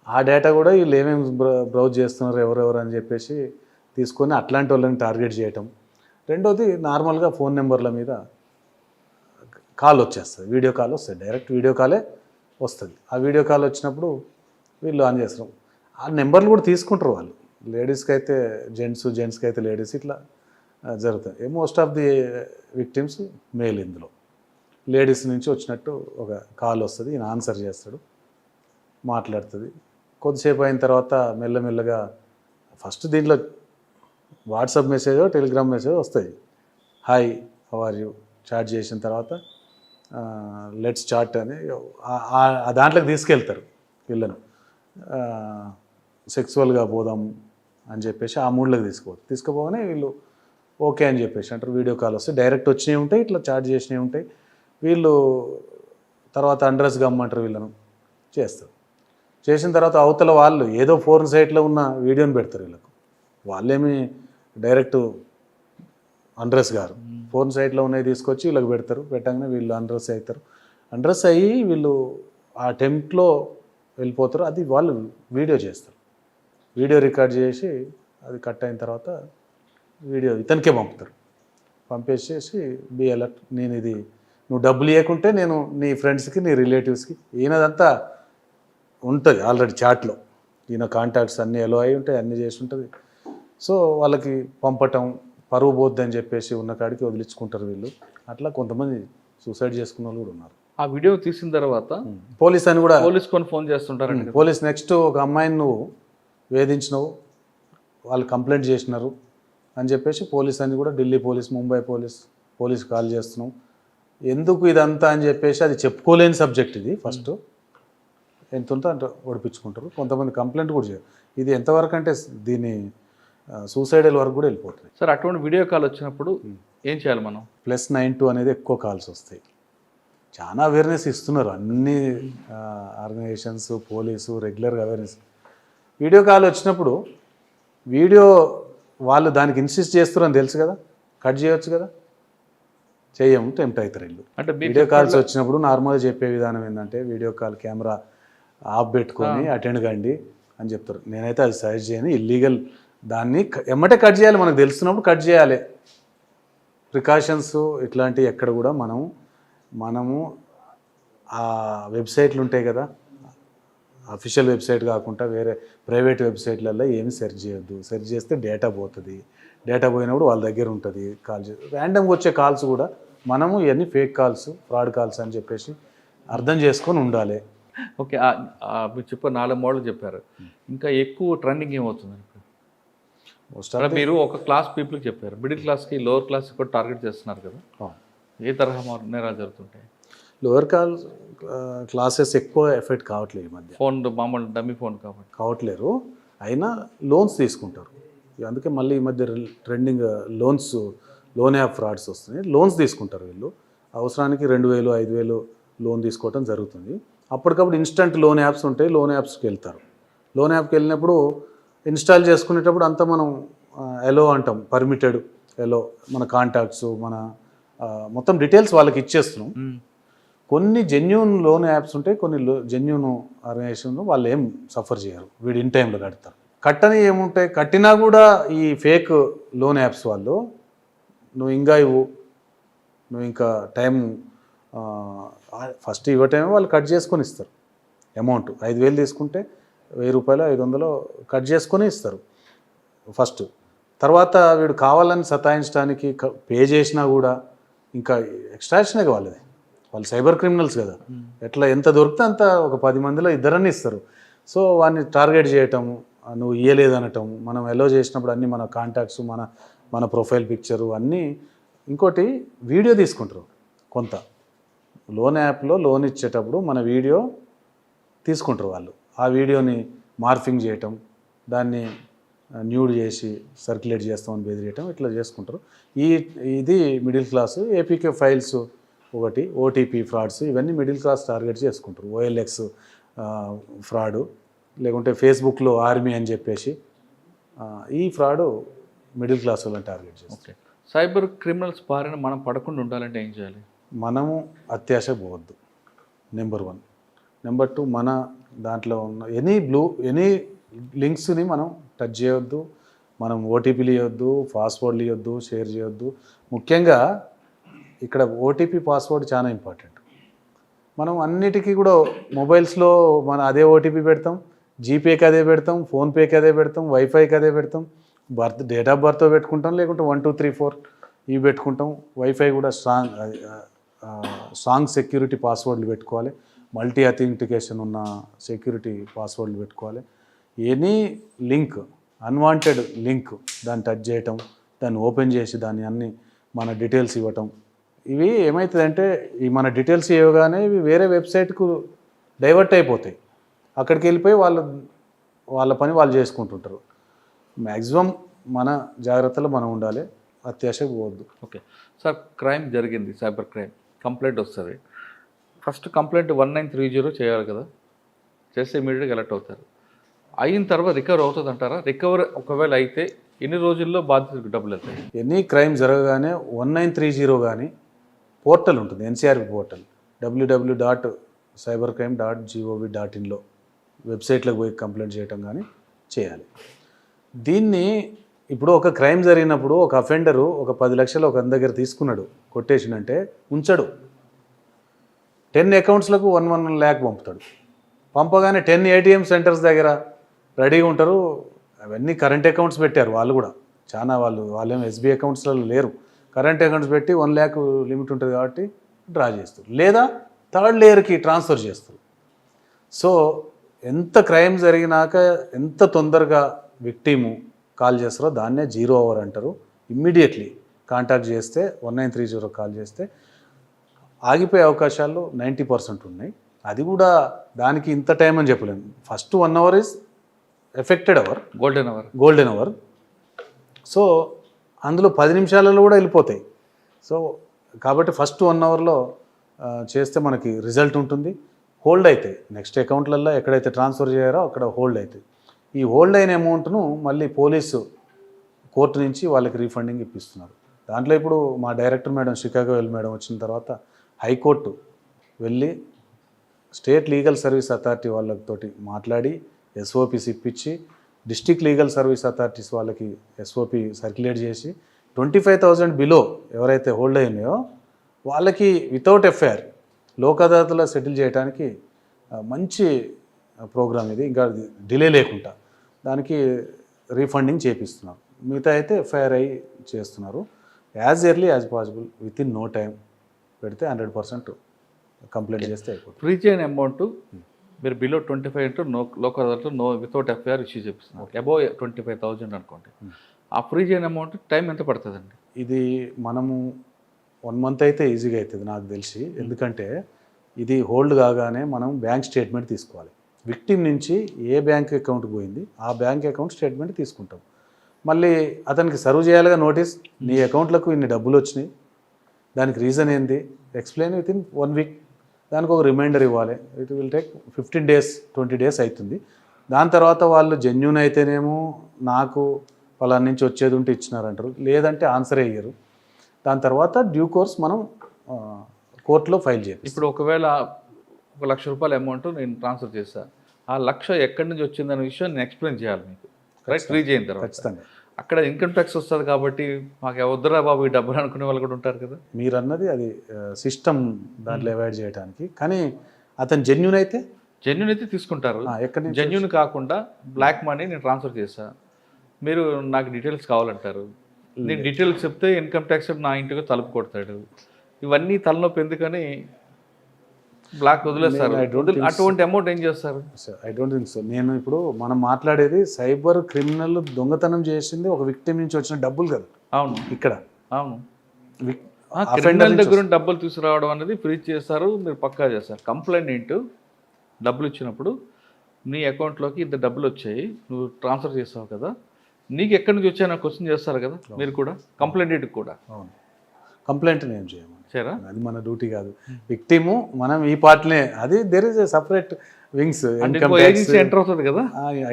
ఆ డేటా కూడా వీళ్ళు ఏమేమి బ్రౌజ్ చేస్తున్నారు ఎవరెవరు అని చెప్పేసి తీసుకొని అట్లాంటి వాళ్ళని టార్గెట్ చేయటం. రెండోది నార్మల్గా ఫోన్ నెంబర్ల మీద కాల్ వచ్చేస్తుంది, వీడియో కాల్ వస్తుంది, డైరెక్ట్ వీడియో కాలే వస్తుంది. ఆ వీడియో కాల్ వచ్చినప్పుడు వీళ్ళు ఆన్ చేస్తారు, ఆ నెంబర్లు కూడా తీసుకుంటారు వాళ్ళు. లేడీస్కి అయితే జెంట్స్కి అయితే లేడీస్, ఇట్లా జరుగుతుంది. Most of the victims male. ఇందులో లేడీస్ నుంచి వచ్చినట్టు ఒక కాల్ వస్తుంది, ఈయన ఆన్సర్ చేస్తాడు, మాట్లాడుతుంది. కొద్దిసేపు అయిన తర్వాత మెల్లమెల్లగా ఫస్ట్ దీంట్లో వాట్సాప్ మెసేజో టెలిగ్రామ్ మెసేజ్ వస్తాయి, hi how are you, chat చేసిన తర్వాత లెట్స్ చాట్ అని దాంట్లోకి తీసుకెళ్తారు వీళ్ళను. సెక్సువల్గా పోదాం అని చెప్పేసి ఆ మూడ్లోకి తీసుకుపోగానే వీళ్ళు ఓకే అని చెప్పేసి అంటారు. వీడియో కాల్ వస్తే డైరెక్ట్ వచ్చినవి ఉంటాయి, ఇట్లా చాట్ చేసినవి ఉంటాయి. వీళ్ళు తర్వాత అడ్రస్ గమ్మంటారు, వీళ్ళను చేస్తారు. చేసిన తర్వాత అవతల వాళ్ళు ఏదో ఫోన్ సైట్లో ఉన్న వీడియోని పెడతారు వీళ్ళకు. వాళ్ళేమి డైరెక్ట్ అడ్రస్ గారు, ఫోన్ సైట్లో ఉన్నవి తీసుకొచ్చి వీళ్ళకి పెడతారు. పెట్టగానే వీళ్ళు అడ్రస్ అవుతారు. అడ్రస్ అయ్యి వీళ్ళు ఆ టెంప్ట్లో వెళ్ళిపోతారు. అది వాళ్ళు వీడియో చేస్తారు, వీడియో రికార్డ్ చేసి అది కట్ అయిన తర్వాత వీడియో ఇతనికే పంపుతారు. పంపేసేసి బి అలర్ట్, నేను ఇది నువ్వు డబ్బులు ఇవ్వకుంటే నేను నీ ఫ్రెండ్స్కి నీ రిలేటివ్స్కి, ఈయనదంతా ఉంటుంది ఆల్రెడీ చాట్లో, ఈయన కాంటాక్ట్స్ అన్నీ ఎలో అయి ఉంటాయి, అన్నీ చేసి ఉంటుంది. సో వాళ్ళకి పంపటం, పరువు పోద్ది అని చెప్పేసి ఉన్న కాడికి వదిలించుకుంటారు వీళ్ళు. అట్లా కొంతమంది సూసైడ్ చేసుకున్న వాళ్ళు కూడా ఉన్నారు. ఆ వీడియో తీసిన తర్వాత పోలీస్ అని కూడా పోలీసుకొని ఫోన్ చేస్తుంటారు. పోలీస్ నెక్స్ట్ ఒక అమ్మాయిని నువ్వు వేధించినావు, వాళ్ళు కంప్లైంట్ చేసినారు అని చెప్పేసి పోలీస్ అని కూడా Delhi police, Mumbai police call చేస్తున్నావు, ఎందుకు ఇదంతా అని చెప్పేసి అది చెప్పుకోలేని సబ్జెక్ట్ ఇది. ఫస్ట్ ఎంత ఉంటే అంటే ఓడిపించుకుంటారు. కొంతమంది కంప్లైంట్ కూడా చేయరు. ఇది ఎంతవరకు అంటే దీన్ని సూసైడల్ వరకు కూడా వెళ్ళిపోతుంది. సార్ అటువంటి వీడియో కాల్ వచ్చినప్పుడు ఏం చేయాలి మనం? +92 అనేది ఎక్కువ కాల్స్ వస్తాయి. చాలా అవేర్నెస్ ఇస్తున్నారు అన్ని ఆర్గనైజేషన్స్, పోలీసు రెగ్యులర్గా అవేర్నెస్. వీడియో కాల్ వచ్చినప్పుడు వీడియో వాళ్ళు దానికి ఇన్సిస్ట్ చేస్తారని తెలుసు కదా, కట్ చేయొచ్చు కదా, చెయ్యము, టెంప్ట్ అవుతారు వీళ్ళు. అంటే వీడియో కాల్స్ వచ్చినప్పుడు నార్మల్గా చెప్పే విధానం ఏంటంటే వీడియో కాల్ కెమెరా ఆఫ్ పెట్టుకొని అటెండ్ కండి అని చెప్తారు. నేనైతే అది సజెస్ట్ చేయను, ఇల్లీగల్. దాన్ని ఎమ్మటే కట్ చేయాలి, మనకు తెలుస్తున్నప్పుడు కట్ చేయాలి. ప్రికాషన్స్ ఇట్లాంటివి ఎక్కడ కూడా మనము ఆ వెబ్సైట్లు ఉంటాయి కదా, అఫీషియల్ వెబ్సైట్ కాకుండా వేరే ప్రైవేట్ వెబ్సైట్లలో ఏమి సెర్చ్ చేయొద్దు. సెర్చ్ చేస్తే డేటా పోతుంది, డేటా పోయినప్పుడు వాళ్ళ దగ్గర ఉంటుంది. కాల్ ర్యాండమ్గా వచ్చే కాల్స్ కూడా మనము ఇవన్నీ ఫేక్ కాల్స్, ఫ్రాడ్ కాల్స్ అని చెప్పేసి అర్థం చేసుకొని ఉండాలి. ఓకే, మీరు చెప్పారు 4 మోడల్ చెప్పారు. ఇంకా ఎక్కువ ట్రెండింగ్ ఏమవుతుంది? మీరు ఒక క్లాస్ పీపుల్కి చెప్పారు, మిడిల్ క్లాస్కి లోవర్ క్లాస్కి కూడా టార్గెట్ చేస్తున్నారు కదా, ఏ తరహా నేరాలు జరుగుతుంటాయి? లోవర్ క్లాసెస్ ఎక్కువ ఎఫెక్ట్ కావట్లేదు ఈ మధ్య. ఫోన్ మామూలు డమ్మీ ఫోన్ కాబట్టి కావట్లేరు, అయినా లోన్స్ తీసుకుంటారు. అందుకే మళ్ళీ ఈ మధ్య ట్రెండింగ్ లోన్ యాప్ ఫ్రాడ్స్ వస్తున్నాయి. లోన్స్ తీసుకుంటారు వీళ్ళు, అవసరానికి 2000, 5000 లోన్ తీసుకోవడం జరుగుతుంది. అప్పటికప్పుడు ఇన్స్టంట్ లోన్ యాప్స్ ఉంటాయి, లోన్ యాప్స్కి వెళ్తారు. లోన్ యాప్కి వెళ్ళినప్పుడు ఇన్స్టాల్ చేసుకునేటప్పుడు అంతా మనం ఎలో అంటాం, పర్మిటెడ్ ఎలో, మన కాంటాక్ట్స్, మన మొత్తం డీటెయిల్స్ వాళ్ళకి ఇచ్చేస్తున్నాం. కొన్ని జెన్యూన్ లోన్ యాప్స్ ఉంటాయి, కొన్ని జెన్యూన్ ఆర్గనైజేషన్ వాళ్ళు ఏం సఫర్ చేయరు, వీడు ఇన్ టైంలో కడతారు. కట్టని ఏముంటాయి, కట్టినా కూడా ఈ ఫేక్ లోన్ యాప్స్ వాళ్ళు నువ్వు ఇంకా ఇవ్వు, నువ్వు ఇంకా టైం ఫస్ట్ ఇవ్వటమే వాళ్ళు కట్ చేసుకొని ఇస్తారు. అమౌంట్ 5,000 తీసుకుంటే 1,000 రూపాయలు 500 కట్ చేసుకొని ఇస్తారు ఫస్ట్. తర్వాత వీడు కావాలని సతాయించడానికి పే చేసినా కూడా ఇంకా ఎక్స్ట్రాక్షనే వాళ్ళది. వాళ్ళు సైబర్ క్రిమినల్స్ కదా, ఎట్లా ఎంత దొరికితే అంత ఒక 10 మందిలో ఇద్దరని ఇస్తారు. సో వాడిని టార్గెట్ చేయటము, నువ్వు ఇయ్యలేదనటం, మనం ఎలో చేసినప్పుడు అన్నీ మన కాంటాక్ట్స్, మన ప్రొఫైల్ పిక్చరు అన్నీ. ఇంకోటి వీడియో తీసుకుంటారు కొంత, లోన్ యాప్లో లోన్ ఇచ్చేటప్పుడు మన వీడియో తీసుకుంటారు వాళ్ళు. ఆ వీడియోని మార్ఫింగ్ చేయటం, దాన్ని న్యూడ్ చేసి సర్క్యులేట్ చేస్తామని బెదిరియటం, ఇట్లా చేసుకుంటారు. ఇది మిడిల్ క్లాసు. ఏపీకే ఫైల్స్ ఒకటి, ఓటీపీ ఫ్రాడ్స్, ఇవన్నీ మిడిల్ క్లాస్ టార్గెట్ చేసుకుంటారు. ఓఎల్ఎక్స్ ఫ్రాడు, లేకుంటే ఫేస్బుక్లో ఆర్మీ అని చెప్పేసి ఈ ఫ్రాడు మిడిల్ క్లాస్ వాళ్ళని టార్గెట్ చేస్తారు. ఓకే, సైబర్ క్రిమినల్స్ బారిన మనం పడకుండా ఉండాలంటే ఏం చేయాలి? మనము అత్యాశ పోవద్దు, నెంబర్ 1. నెంబర్ 2, మన దాంట్లో ఉన్న ఎనీ లింక్స్ని మనం టచ్ చేయొద్దు, మనం ఓటీపీలు ఇవ్వద్దు, పాస్వర్డ్లు ఇవ్వద్దు, షేర్ చేయొద్దు. ముఖ్యంగా ఇక్కడ ఓటీపీ పాస్వర్డ్ చాలా ఇంపార్టెంట్. మనం అన్నిటికీ కూడా మొబైల్స్లో అదే ఓటీపీ పెడతాం, జీపేకి అదే పెడతాం, ఫోన్పేకి అదే పెడతాం, వైఫైకి అదే పెడతాం, డేట్ ఆఫ్ బర్త్ పెట్టుకుంటాం, లేకుంటే 1 2 3 4 ఇవి పెట్టుకుంటాం. వైఫై కూడా స్ట్రాంగ్ సెక్యూరిటీ పాస్వర్డ్లు పెట్టుకోవాలి, మల్టీ అథెంటికేషన్ ఉన్న సెక్యూరిటీ పాస్వర్డ్లు పెట్టుకోవాలి. ఎనీ లింక్, అన్వాంటెడ్ లింక్, దాన్ని టచ్ చేయటం, దాన్ని ఓపెన్ చేసి దాన్ని అన్ని మన డీటెయిల్స్ ఇవ్వటం, ఇవి ఏమవుతుందంటే ఈ మన డీటెయిల్స్ ఇవ్వగానే ఇవి వేరే వెబ్సైట్కు డైవర్ట్ అయిపోతాయి. అక్కడికి వెళ్ళిపోయి వాళ్ళ పని వాళ్ళు చేసుకుంటుంటారు. మ్యాక్సిమం మన జాగ్రత్తలో మనం ఉండాలి, అత్యాశకు పోవద్దు. ఓకే సార్, క్రైమ్ జరిగింది, సైబర్ క్రైమ్ కంప్లైంట్ వస్తుంది. ఫస్ట్ కంప్లైంట్ 1930 చేయాలి కదా, చేస్తే ఇమీడియట్గా అలర్ట్ అవుతారు. అయిన తర్వాత రికవర్ అవుతుంది అంటారా? రికవర్ ఒకవేళ అయితే ఎన్ని రోజుల్లో బాధితులకు డబ్బులు వెళ్తాయి? ఎనీ క్రైమ్ జరగగానే 1930 కానీ పోర్టల్ ఉంటుంది, ఎన్సీఆర్బి పోర్టల్, www.cybercrime.gov.in వెబ్సైట్లోకి పోయి కంప్లైంట్ చేయటం కానీ చేయాలి. దీన్ని ఇప్పుడు ఒక క్రైమ్ జరిగినప్పుడు ఒక అఫెండరు ఒక 10 లక్షలు ఒక దగ్గర తీసుకున్నాడు, కొట్టేసినంటే ఉంచడు. 10 అకౌంట్స్లకు 1 lakh పంపుతాడు. పంపగానే 10 ATM సెంటర్స్ దగ్గర రెడీగా ఉంటారు. అవన్నీ కరెంట్ అకౌంట్స్ పెట్టారు వాళ్ళు కూడా, వాళ్ళేమో ఎస్బీఐ అకౌంట్స్లలో లేరు. కరెంట్ అకౌంట్స్ పెట్టి 1 lakh లిమిట్ ఉంటుంది కాబట్టి డ్రా చేస్తారు, లేదా థర్డ్ లేయర్కి ట్రాన్స్ఫర్ చేస్తారు. సో ఎంత క్రైమ్ జరిగినాక ఎంత తొందరగా విక్టిము కాల్ చేస్తారో దాన్నే 0 hour అంటారు. ఇమ్మీడియట్లీ కాంటాక్ట్ చేస్తే 1930 కాల్ చేస్తే ఆగిపోయే అవకాశాలు 90% ఉన్నాయి. అది కూడా దానికి ఇంత టైం అని చెప్పలేము. First 1 hour is affected hour, golden hour. So అందులో 10 నిమిషాలలో కూడా వెళ్ళిపోతాయి. సో కాబట్టి ఫస్ట్ 1 hourలో చేస్తే మనకి రిజల్ట్ ఉంటుంది. హోల్డ్ అవుతాయి నెక్స్ట్ అకౌంట్లలో, ఎక్కడైతే ట్రాన్స్ఫర్ చేయారో అక్కడ హోల్డ్ అవుతాయి. ఈ హోల్డ్ అయిన అమౌంట్ను మళ్ళీ పోలీసు కోర్టు నుంచి వాళ్ళకి రీఫండింగ్ ఇప్పిస్తున్నారు. దాంట్లో ఇప్పుడు మా డైరెక్టర్ మేడం షికాగో మేడం వచ్చిన తర్వాత హైకోర్టు వెళ్ళి స్టేట్ లీగల్ సర్వీస్ అథారిటీ వాళ్ళతోటి మాట్లాడి ఎస్ఓపిస్ ఇప్పించి, డిస్ట్రిక్ట్ లీగల్ సర్వీస్ అథారిటీస్ వాళ్ళకి ఎస్ఓపి సర్క్యులేట్ చేసి 25,000 బిలో ఎవరైతే హోల్డ్ అయినాయో వాళ్ళకి వితౌట్ ఎఫ్ఐఆర్ లోక్ అదాలత్లో సెటిల్ చేయడానికి మంచి ప్రోగ్రామ్ ఇది. ఇంకా డిలే లేకుండా దానికి రీఫండింగ్ చేపిస్తున్నారు. మిగతా అయితే ఎఫ్ఐఆర్ అయ్యి చేస్తున్నారు. As early as possible, within no time పెడితే 100% కంప్లైంట్ చేస్తే అయిపోతుంది. ఫ్రీ చేయని అమౌంట్ మీరు బిలో 25 ఇంటూ లోక్ అదాలత్లో వితౌట్ ఎఫ్ఐఆర్ ఇష్యూ చేపిస్తున్నారు. అబోవ్ 25,000 అనుకోండి, ఆ ఫ్రీ చేయని అమౌంట్ టైం ఎంత పడుతుందండి? ఇది మనము 1 month అయితే ఈజీగా అవుతుంది నాకు తెలిసి. ఎందుకంటే ఇది హోల్డ్ కాగానే మనం బ్యాంక్ స్టేట్మెంట్ తీసుకోవాలి. విక్టిమ్ నుంచి ఏ బ్యాంక్ అకౌంట్కి పోయింది ఆ బ్యాంక్ అకౌంట్ స్టేట్మెంట్ తీసుకుంటాం. మళ్ళీ అతనికి సర్వ్ చేయాలిగా నోటీస్, నీ అకౌంట్లకు ఇన్ని డబ్బులు వచ్చినాయి, దానికి రీజన్ ఏంది, ఎక్స్ప్లెయిన్ విత్ ఇన్ 1 week. దానికి ఒక రిమైండర్ ఇవ్వాలి. It will take 15 days 20 days అవుతుంది. దాని తర్వాత వాళ్ళు జెన్యూన్ అయితేనేమో నాకు వాళ్ళ నుంచి వచ్చేది ఉంటే ఇచ్చినారంటారు, లేదంటే ఆన్సర్ అయ్యారు. దాని తర్వాత డ్యూ కోర్స్ మనం కోర్టులో ఫైల్ చేయాలి. ఇప్పుడు ఒకవేళ 1,00,000 రూపాయల అమౌంట్ నేను ట్రాన్స్ఫర్ చేస్తాను, ఆ 1,00,000 ఎక్కడి నుంచి వచ్చిందనే విషయం నేను ఎక్స్ప్లెయిన్ చేయాలి మీకు, రైట్? ఫ్రీ చేయిన తర్వాత ఖచ్చితంగా అక్కడ ఇన్కమ్ ట్యాక్స్ వస్తుంది కాబట్టి మాకు వద్దురా బాబు ఈ డబ్బులు అనుకునే వాళ్ళు కూడా ఉంటారు కదా. మీరు అన్నది అది సిస్టమ్ దాంట్లో అవాయిడ్ చేయడానికి. కానీ అతను జెన్యూన్ అయితే జెన్యున్ అయితే తీసుకుంటారు. ఎక్కడి నుంచి జెన్యున్ కాకుండా బ్లాక్ మనీ నేను ట్రాన్స్ఫర్ చేశా, మీరు నాకు డీటెయిల్స్ కావాలంటారు. నేను డీటెయిల్స్ చెప్తే ఇన్కమ్ ట్యాక్స్ నా ఇంటికి తలుపు కొడతాడు. ఇవన్నీ తలనొప్పి ఎందుకని బ్లాక్ వదిలేస్తారు. అటువంటి అమౌంట్ ఏం చేస్తారు? I don't think so. నేను ఇప్పుడు మనం మాట్లాడేది సైబర్ క్రిమినల్ దొంగతనం చేసింది ఒక విక్టిమ్ నుంచి వచ్చిన డబ్బులు కదా. అవును, ఇక్కడ అవును. క్రిమినల్ దగ్గర డబ్బులు తీసుకురావడం అనేది ఫ్రీజ్ చేస్తారు, మీరు పక్కా చేస్తారు. కంప్లైంట్ డబ్బులు ఇచ్చినప్పుడు నీ అకౌంట్లోకి ఇంత డబ్బులు వచ్చాయి, నువ్వు ట్రాన్స్ఫర్ చేస్తావు కదా, నీకు ఎక్కడి నుంచి వచ్చాయని క్వశ్చన్ చేస్తారు కదా మీరు కూడా, కంప్లైంట్ కూడా. అవును, కంప్లైంట్ ఏం చేయము, సరే, అది మన డ్యూటీ కాదు. విక్టిము మనం ఈ పార్ట్నే, అది there is a separate wings. Agency enter అవుతుంది కదా,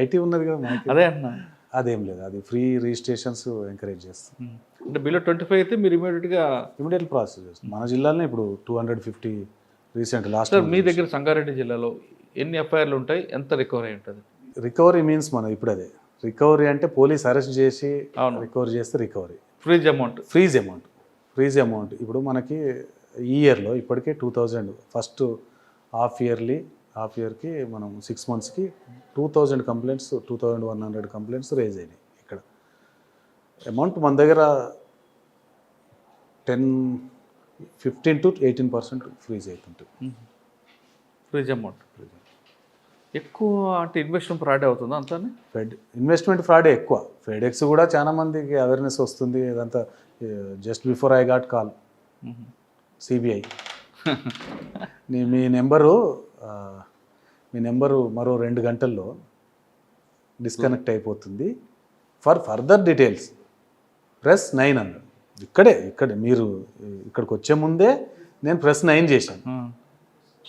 ఐటీ ఉన్నది కదా మనకి. అదే అన్నా, అదేం లేదు, అది ఫ్రీ రిజిస్ట్రేషన్స్ ఎంకరేజ్ చేస్తాం. అంటే బిలో 25 అయితే మీరు ఇమీడియట్ ప్రాసెస్ చేస్తాం. మన జిల్లాలో ఇప్పుడు 250 రీసెంట్ లాస్ట్. మీ దగ్గర సంగారెడ్డి జిల్లాలో ఎన్ని ఎఫ్ఐఆర్లు ఉంటాయి, ఎంత రికవరీ ఉంటుంది? రికవరీ మీన్స్ మనం ఇప్పుడు అదే రికవరీ అంటే పోలీస్ అరెస్ట్ చేసి రికవరీ చేస్తే రికవరీ. ఫ్రీజ్ అమౌంట్ ఇప్పుడు మనకి ఈ ఇయర్లో ఇప్పటికే 2000 ఫస్ట్ హాఫ్ ఇయర్కి మనం 6 monthsకి 2000 కంప్లైంట్స్, 2100 కంప్లైంట్స్ రేజ్ అయినాయి. ఇక్కడ అమౌంట్ మన దగ్గర 15 to 18% ఫ్రీజ్ అవుతుంటుంది. ఫ్రీజ్ అమౌంట్ ఎక్కువ అంటే ఇన్వెస్ట్మెంట్ ఫ్రాడ్ అవుతుందా అంతా? ఇన్వెస్ట్మెంట్ ఫ్రాడే ఎక్కువ. ఫెడెక్స్ కూడా చాలా మందికి అవేర్నెస్ వస్తుంది. ఇదంతా just before I got call CBI me number మరో 2 గంటల్లో డిస్కనెక్ట్ అయిపోతుంది, ఫర్ ఫర్దర్ డీటెయిల్స్ ప్రెస్ 9 అన్నాడు. ఇక్కడే మీరు ఇక్కడికి వచ్చే ముందే నేను ప్రెస్ 9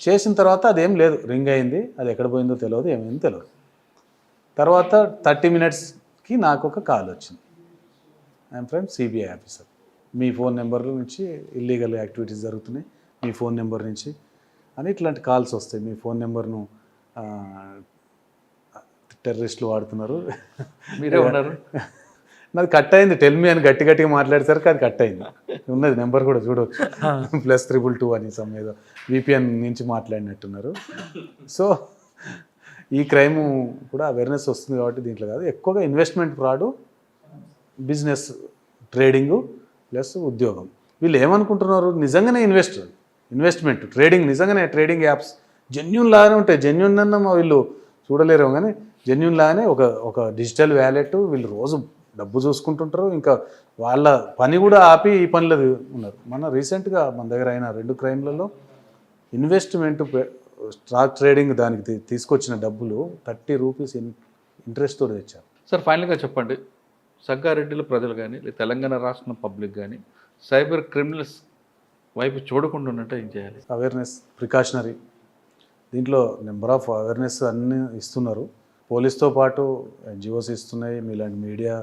చేసిన తర్వాత అదేం లేదు, రింగ్ అయింది, అది ఎక్కడ పోయిందో తెలియదు, ఏమైందో తెలియదు. తర్వాత 30 minutesకి నాకు ఒక కాల్ వచ్చింది, I'm from CBI officer, me phone number నుంచి ఇల్లీగల్ యాక్టివిటీస్ జరుగుతున్నాయి, మీ ఫోన్ నెంబర్ నుంచి అని ఇట్లాంటి కాల్స్ వస్తాయి. మీ ఫోన్ నెంబర్ను టెర్రరిస్టులు వాడుతున్నారు, మీరే ఉన్నారు. నాది కట్ అయింది, టెల్ మీ అని గట్టిగా మాట్లాడేసరికి అది కట్ అయింది. ఉన్నది నెంబర్ కూడా చూడవచ్చు, +222 అని సమ్ ఏదో విపిఎన్ నుంచి మాట్లాడినట్టున్నారు. సో ఈ క్రైమ్ కూడా అవేర్నెస్ వస్తుంది కాబట్టి దీంట్లో కాదు, ఎక్కువగా investment fraud, business, trading plus ఉద్యోగం. వీళ్ళు ఏమనుకుంటున్నారు, నిజంగానే ఇన్వెస్ట్మెంట్ ట్రేడింగ్, నిజంగానే ట్రేడింగ్ యాప్స్ జెన్యూన్ లాగానే ఉంటాయి. జెన్యూన్ అన్న వీళ్ళు చూడలేరు, కానీ జెన్యూన్ లాగానే ఒక డిజిటల్ వ్యాలెట్, వీళ్ళు రోజు డబ్బు చూసుకుంటుంటారు, ఇంకా వాళ్ళ పని కూడా ఆపి ఈ పనిలో ఉన్నారు. రీసెంట్గా మన దగ్గర అయిన 2 క్రైమ్లలో ఇన్వెస్ట్మెంట్ స్టాక్ ట్రేడింగ్ దానికి తీసుకొచ్చిన డబ్బులు 30 రూపీస్ ఇంట్రెస్ట్తో తెచ్చారు. సార్, ఫైనల్గా చెప్పండి, సంగారెడ్డిలో ప్రజలు కానీ తెలంగాణ రాష్ట్రం పబ్లిక్ కానీ సైబర్ క్రిమినల్స్ వైపు చూడకుండా ఉన్నట్టు ఏం చేయాలి? అవేర్నెస్, ప్రికాషనరీ, దీంట్లో నెంబర్ ఆఫ్ అవేర్నెస్ అన్నీ ఇస్తున్నారు. పోలీస్తో పాటు ఎన్జిఓస్ ఇస్తున్నాయి, మీలాంటి మీడియా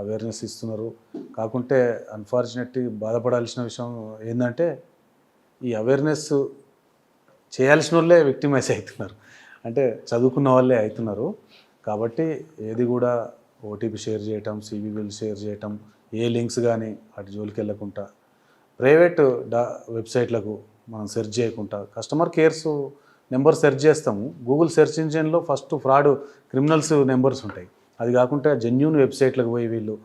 అవేర్నెస్ ఇస్తున్నారు. కాకుంటే అన్ఫార్చునేట్లీ బాధపడాల్సిన విషయం ఏంటంటే ఈ అవేర్నెస్ చేయాల్సిన వాళ్ళే విక్టిమైజ్ అవుతున్నారు, అంటే చదువుకున్న వాళ్ళే అవుతున్నారు. కాబట్టి ఏది కూడా ఓటీపీ షేర్ చేయటం, సివివిల్ షేర్ చేయటం, ఏ లింక్స్ కానీ అటు జోలికి వెళ్ళకుండా, ప్రైవేట్ వెబ్సైట్లకు మనం సెర్చ్ చేయకుండా, కస్టమర్ కేర్స్ నెంబర్ సెర్చ్ చేస్తాము, గూగుల్ సెర్చ్ ఇంజిన్లో ఫస్ట్ ఫ్రాడ్ క్రిమినల్స్ నెంబర్స్ ఉంటాయి. అది కాకుండా జెన్యూన్ వెబ్సైట్లకు పోయి వీళ్ళు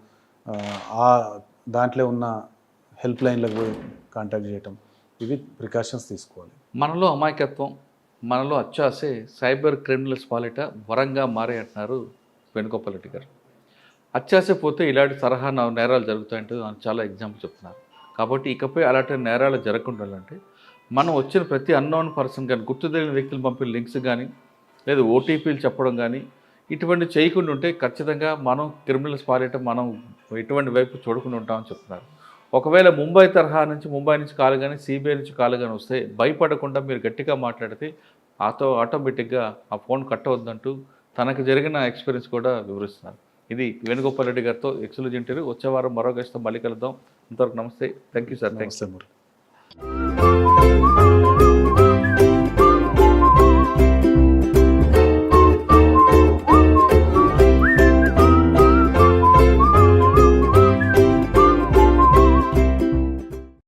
దాంట్లో ఉన్న హెల్ప్ లైన్లకు పోయి కాంటాక్ట్ చేయటం, ఇవి ప్రికాషన్స్ తీసుకోవాలి. మనలో అమాయకత్వం, మనలో అత్యాసే సైబర్ క్రిమినల్స్ పాలిట వరంగా మారే అంటున్నారు వేణుగోపాల్ రెడ్డి గారు. అత్యాస పోతే ఇలాంటి తరహా నేరాలు జరుగుతాయంటే చాలా ఎగ్జాంపుల్ చెప్తున్నారు. కాబట్టి ఇకపై అలాంటి నేరాలు జరగకుండాలంటే మనం వచ్చిన ప్రతి అన్నోన్ పర్సన్ కానీ, గుర్తు తెలియని వ్యక్తులు పంపిన లింక్స్ కానీ, లేదా ఓటీపీలు చెప్పడం కానీ, ఇటువంటి చేయకుండా ఉంటే ఖచ్చితంగా మనం క్రిమినల్స్ పాలిట మనం ఎటువంటి వైపు చూడకుండా ఉంటామని చెప్తున్నారు. ఒకవేళ ముంబై నుంచి కాల్ కానీ, సిబిఐ నుంచి కాల్ కానీ వస్తే భయపడకుండా మీరు గట్టిగా మాట్లాడితే ఆటోమేటిక్గా ఆ ఫోన్ కట్ అవుద్దంటూ తనకు జరిగిన ఎక్స్పీరియన్స్ కూడా వివరిస్తున్నారు. ఇది వేణుగోపాల్ రెడ్డి గారితో ఎక్స్క్లూజివ్ ఇంటర్వ్యూ. వచ్చే వారం మరో గెస్ట్తో మళ్ళీ కలుద్దాం. ఇంతవరకు నమస్తే. Thank you sir. నమస్తే.